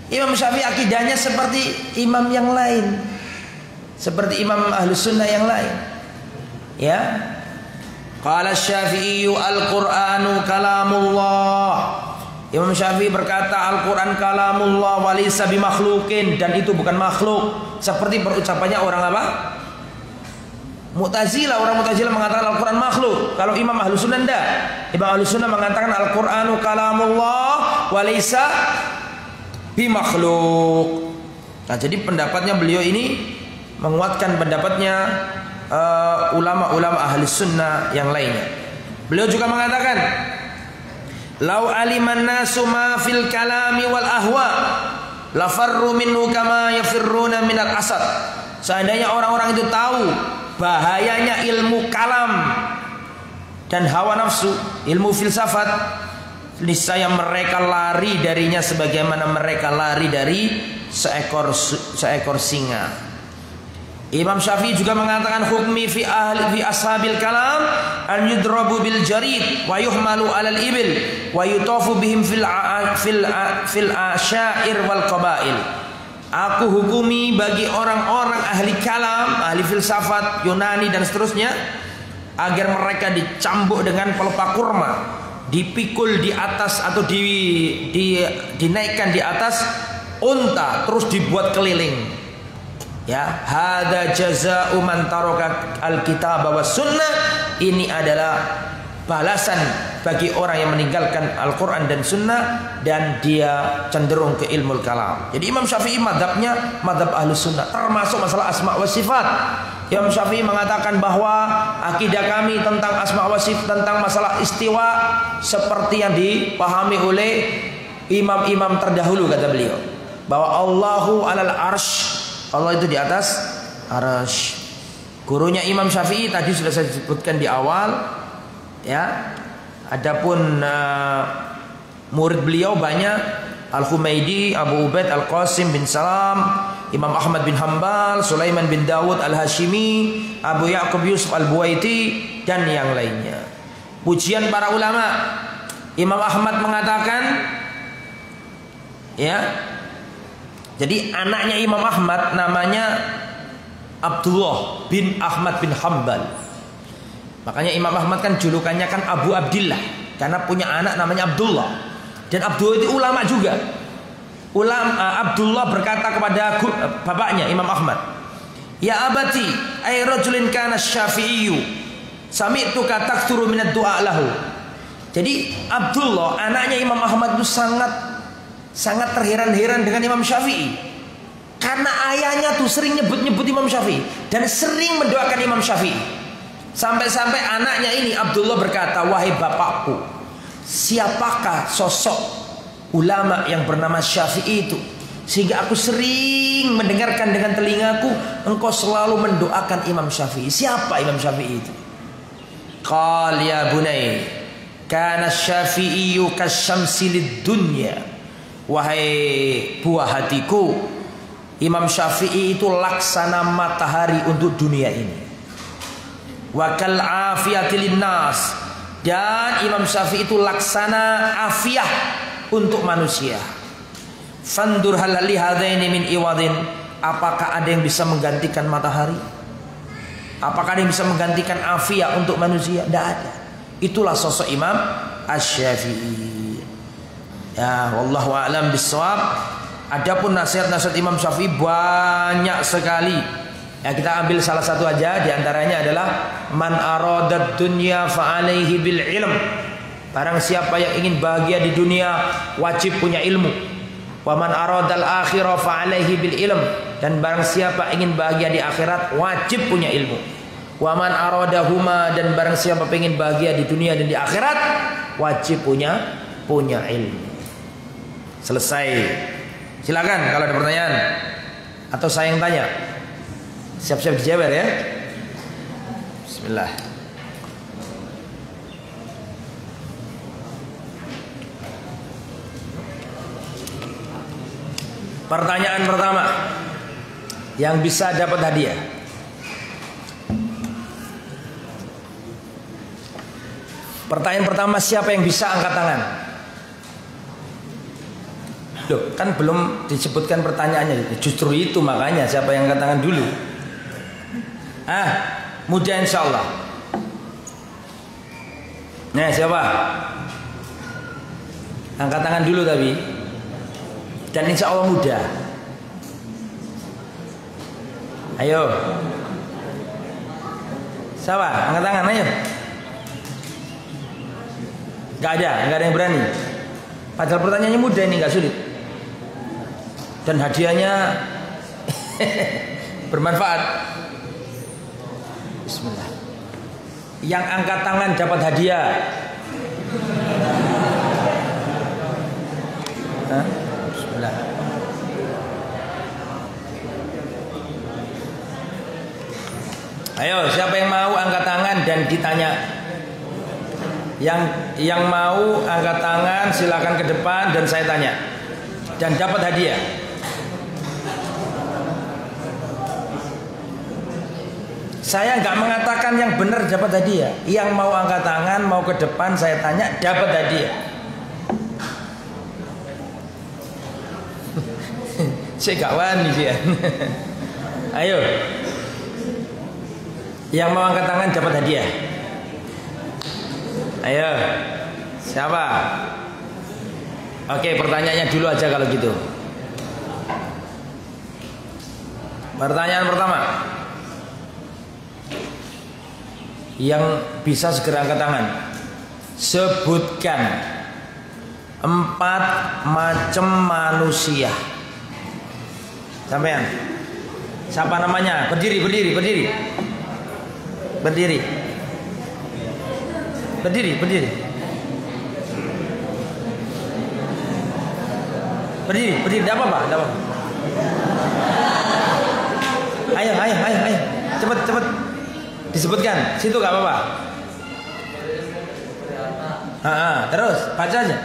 Imam Syafi'i akidahnya seperti imam yang lain, seperti imam Ahlus Sunnah yang lain. Ya, qala Syafi'i al-Qur'anu kalamullah. Imam Syafi'i berkata Al-Quran kalamullah walaysa bimakhluqin, dan itu bukan makhluk, seperti perucapannya orang apa? Mu'tazilah. Orang Mu'tazilah mengatakan Al-Quran makhluk. Kalau Imam Ahlus Sunnah enggak. Imam Ahlus Sunnah mengatakan Al-Qur'anu kalamullah walaysa bimakhluk. Nah, jadi pendapatnya beliau ini menguatkan pendapatnya ulama-ulama Ahlus Sunnah yang lainnya. Beliau juga mengatakan lau aliman nasu ma fil kalami wal ahwa lafarru minhu kama yafirruna minal asad. Seandainya orang-orang itu tahu bahayanya ilmu kalam dan hawa nafsu, ilmu filsafat, niscaya mereka lari darinya sebagaimana mereka lari dari seekor singa. Imam Syafi'i juga mengatakan hukmi fi ashabil kalam an yudrabu bil jarid wa yuhmalu alal ibil wa yutafu bihim fil asyair wal qabail. Aku hukumi bagi orang-orang ahli kalam, ahli filsafat Yunani dan seterusnya, agar mereka dicambuk dengan pelepah kurma, dipikul di atas atau dinaikkan di atas unta, terus dibuat keliling. Ya, hadza jazaa'u man taraka al-kitab was sunnah. Ini adalah balasan bagi orang yang meninggalkan Al-Quran dan Sunnah dan dia cenderung ke ilmu kalam. Jadi Imam Syafi'i madhabnya madhab Ahlus Sunnah, termasuk masalah asma wa sifat. Imam Syafi'i mengatakan bahwa akidah kami tentang asma wa sifat, tentang masalah istiwa, seperti yang dipahami oleh imam-imam terdahulu, kata beliau, bahwa Allahu alal arsh, Allah itu di atas arsh. Gurunya Imam Syafi'i tadi sudah saya sebutkan di awal, ya. Adapun murid beliau banyak, Al-Humaydi, Abu Ubaid Al-Qasim bin Salam, Imam Ahmad bin Hanbal, Sulaiman bin Dawud Al-Hashimi, Abu Ya'qub Yusuf Al-Buwaiti, dan yang lainnya. Pujian para ulama. Imam Ahmad mengatakan, ya, jadi anaknya Imam Ahmad namanya Abdullah bin Ahmad bin Hanbal. Makanya Imam Ahmad kan julukannya kan Abu Abdillah, karena punya anak namanya Abdullah. Dan Abdullah itu ulama juga. Abdullah berkata kepada bapaknya Imam Ahmad, ya abati, ay rajulin kana syafi'iyyu, sami'tuka taktsuru minad du'a lahu. Jadi Abdullah, anaknya Imam Ahmad itu sangat terheran-heran dengan Imam Syafi'i, karena ayahnya tuh sering nyebut-nyebut Imam Syafi'i dan sering mendoakan Imam Syafi'i. Sampai-sampai anaknya ini Abdullah berkata, wahai bapakku, siapakah sosok ulama yang bernama Syafi'i itu, sehingga aku sering mendengarkan dengan telingaku engkau selalu mendoakan Imam Syafi'i. Siapa Imam Syafi'i itu? Qal ya bunai, kana Syafi'iyyu kasyamsi lid-dunya. Wahai buah hatiku, Imam Syafi'i itu laksana matahari untuk dunia ini. Wa kal afiyati linnas, dan Imam Syafi'i itu laksana afiyah untuk manusia. Fandur hal li hadaini min iwadin, apakah ada yang bisa menggantikan matahari? Apakah ada yang bisa menggantikan afiyah untuk manusia? Tidak ada. Itulah sosok Imam Asy-Syafi'i. Ya, wallahu a'lam bissawab. Adapun nasihat-nasihat Imam Syafi'i banyak sekali. Ya, kita ambil salah satu aja, diantaranya adalah man aradad dunya fa alaihi bil ilm. Barang siapa yang ingin bahagia di dunia wajib punya ilmu. Wa man aradal akhirah fa alaihi bil ilm, dan barang siapa ingin bahagia di akhirat wajib punya ilmu. Wa man aradahuma, dan barang siapa ingin bahagia di dunia dan di akhirat wajib punya ilmu. Selesai. Silakan kalau ada pertanyaan atau saya yang tanya. Siap-siap dijawab ya. Bismillah. Pertanyaan pertama, yang bisa dapat hadiah. Pertanyaan pertama, siapa yang bisa angkat tangan? Loh, kan belum disebutkan pertanyaannya. Justru itu makanya siapa yang angkat tangan dulu? Mudah insya Allah. Nah, siapa? Angkat tangan dulu tapi. Dan insya Allah mudah. Ayo. Siapa? Angkat tangan, ayo. Gak ada yang berani. Padahal pertanyaannya mudah ini, gak sulit. Dan hadiahnya bermanfaat. Bismillah. Yang angkat tangan dapat hadiah. Bismillah. Ayo, siapa yang mau angkat tangan dan ditanya? Yang mau angkat tangan silakan ke depan dan saya tanya. Dan dapat hadiah. Saya nggak mengatakan yang benar dapat hadiah. Yang mau angkat tangan mau ke depan saya tanya dapat hadiah. Saya gak wani dia. Ayo. Yang mau angkat tangan dapat hadiah. Ayo. Siapa? Oke, pertanyaannya dulu aja kalau gitu. Pertanyaan pertama. Yang bisa segera angkat tangan. Sebutkan 4 macam manusia. Sampean. Siapa namanya? Berdiri. Berdiri. Enggak apa-apa. Ayo. Cepet. Disebutkan. Situ enggak apa-apa. Terus baca aja.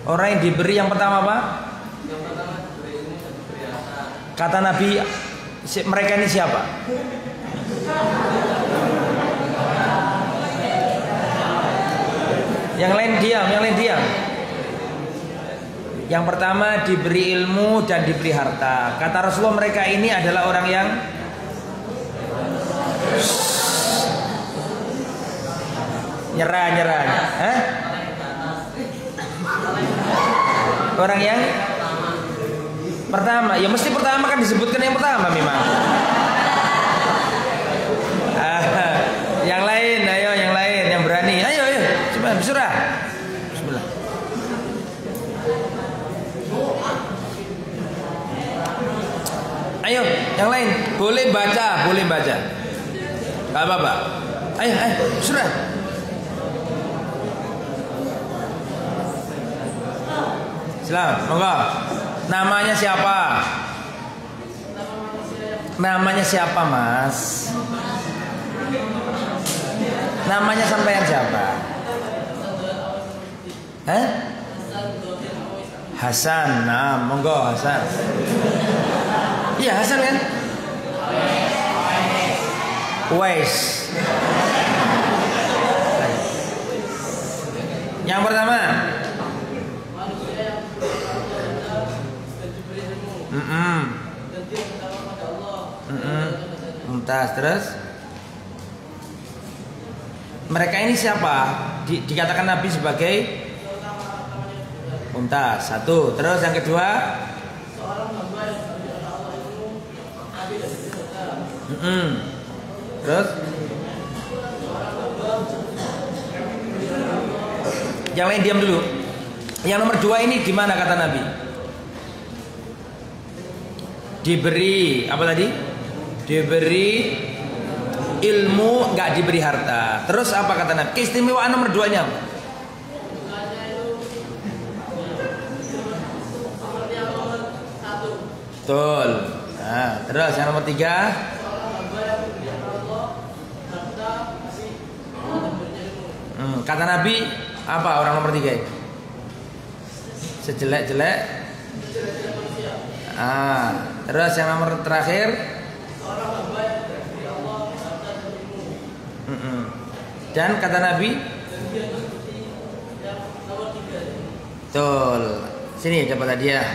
Orang yang diberi yang pertama apa? Kata Nabi, mereka ini siapa? Yang lain diam. Yang pertama diberi ilmu dan diberi harta. Kata Rasulullah, mereka ini adalah orang yang nyerah. Orang yang pertama, ya mesti pertama kan disebutkan yang pertama memang. Yang lain, ayo yang lain yang berani, ayo, coba bersurah. Bismillah. Ayo, yang lain boleh baca. Gak apa-apa. Ayo, bersurah. Silakan, monggo. Namanya siapa, Mas? Namanya sampean siapa? Hasan. Nah, monggo Hasan. Iya, Hasan kan? Uwais. Yang pertama. Mumtaz. Terus mereka ini siapa? Dikatakan Nabi sebagai mumtaz. 1. Terus yang kedua, terus yang lain diam dulu. Yang nomor 2 ini gimana kata Nabi? Diberi apa tadi? Diberi ilmu, nggak diberi harta. Terus apa kata Nabi? Keistimewaan nomor 2-nya apa? Betul. Nah, terus yang nomor 3? Kata Nabi apa orang nomor 3 ini? sejelek-jelek. Terus yang nomor terakhir. Dan kata Nabi. Betul. Sini dapat hadiah.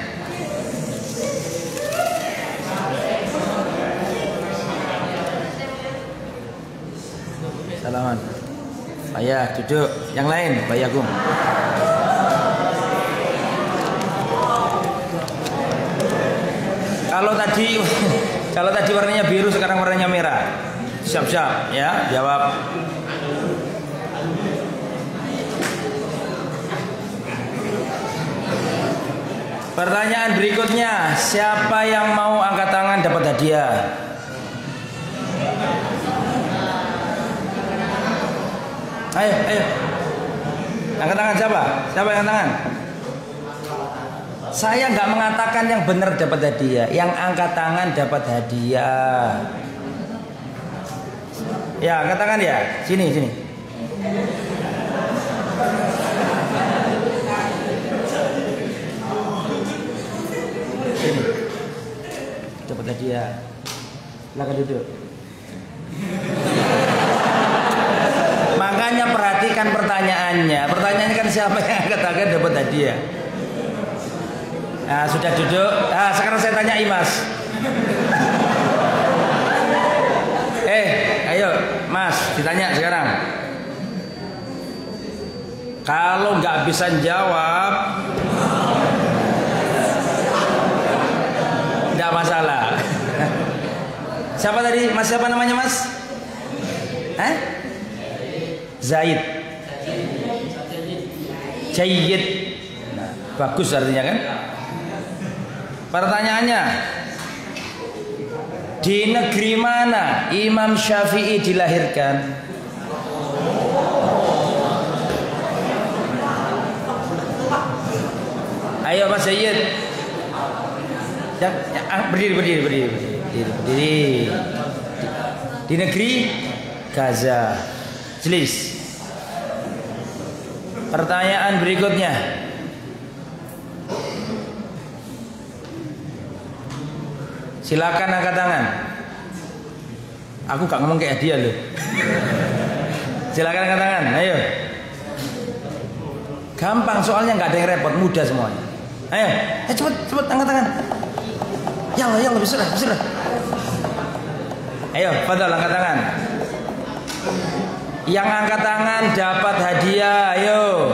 Salaman. Ayah duduk. Yang lain, Bayagung. Kalau tadi warnanya biru, sekarang warnanya merah. Siap-siap ya, jawab. Pertanyaan berikutnya, siapa yang mau angkat tangan dapat hadiah? Ayo. Angkat tangan siapa? Siapa yang angkat tangan? Saya nggak mengatakan yang benar dapat hadiah, yang angkat tangan dapat hadiah. Ya, angkat tangan ya. Sini. Sini. Dapat hadiah. Silakan duduk. Makanya perhatikan pertanyaannya. Pertanyaannya kan siapa yang angkat tangan dapat hadiah. Nah, sudah duduk. Nah, sekarang saya tanya Imas. Ayo, Mas, ditanya sekarang. Kalau nggak bisa jawab, nggak masalah. Siapa tadi? Mas siapa namanya, Mas? Zaid. Jayyid. Nah, bagus artinya kan? Pertanyaannya, di negeri mana Imam Syafi'i dilahirkan? Ayo Mas Zaid. Berdiri. Di negeri Gaza. Jelas. Pertanyaan berikutnya. Silakan angkat tangan. Aku gak ngomong kayak dia loh. Silakan angkat tangan. Ayo. Gampang soalnya nggak ada yang repot, mudah semuanya. Ayo, cepet angkat tangan. Ya lebih sudah. Ayo, fadhal angkat tangan. Yang angkat tangan dapat hadiah. Ayo.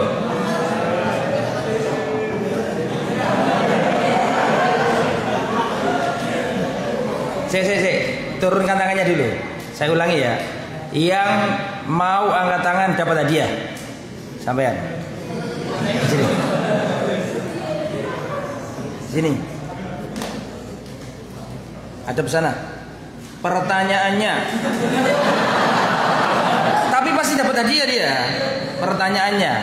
Turunkan tangannya dulu. Saya ulangi ya. Yang mau angkat tangan dapat hadiah. Sampean. Sini. Ada pesanan. Pertanyaannya. Tapi pasti dapat hadiah dia. Pertanyaannya.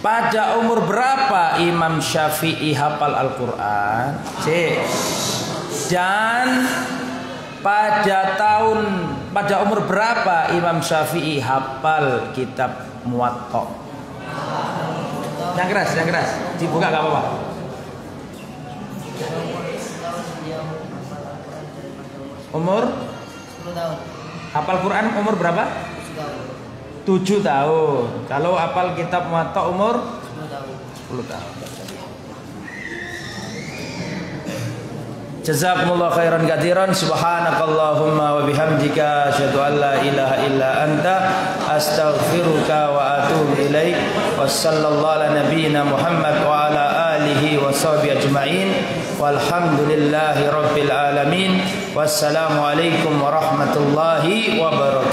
Pada umur berapa Imam Syafi'i hafal Al-Quran? Dan pada umur berapa Imam Syafi'i hafal kitab Muwatta? Yang keras. Dibuka gak apa-apa. Umur 10 tahun. Hafal Quran umur berapa? 7 tahun. Kalau hafal kitab Muwatta umur 10 tahun. Jazakumullah khairan katsiran. Subhanakallahumma wa bihamdika asyhadu an la ilaha illa anta astaghfiruka wa atubu ilaik. Wassallallahu ala nabiyyina Muhammad wa ala alihi wa sahbihi ajma'in. Walhamdulillahi rabbil alamin. Wassalamu alaikum warahmatullahi wabarakatuh.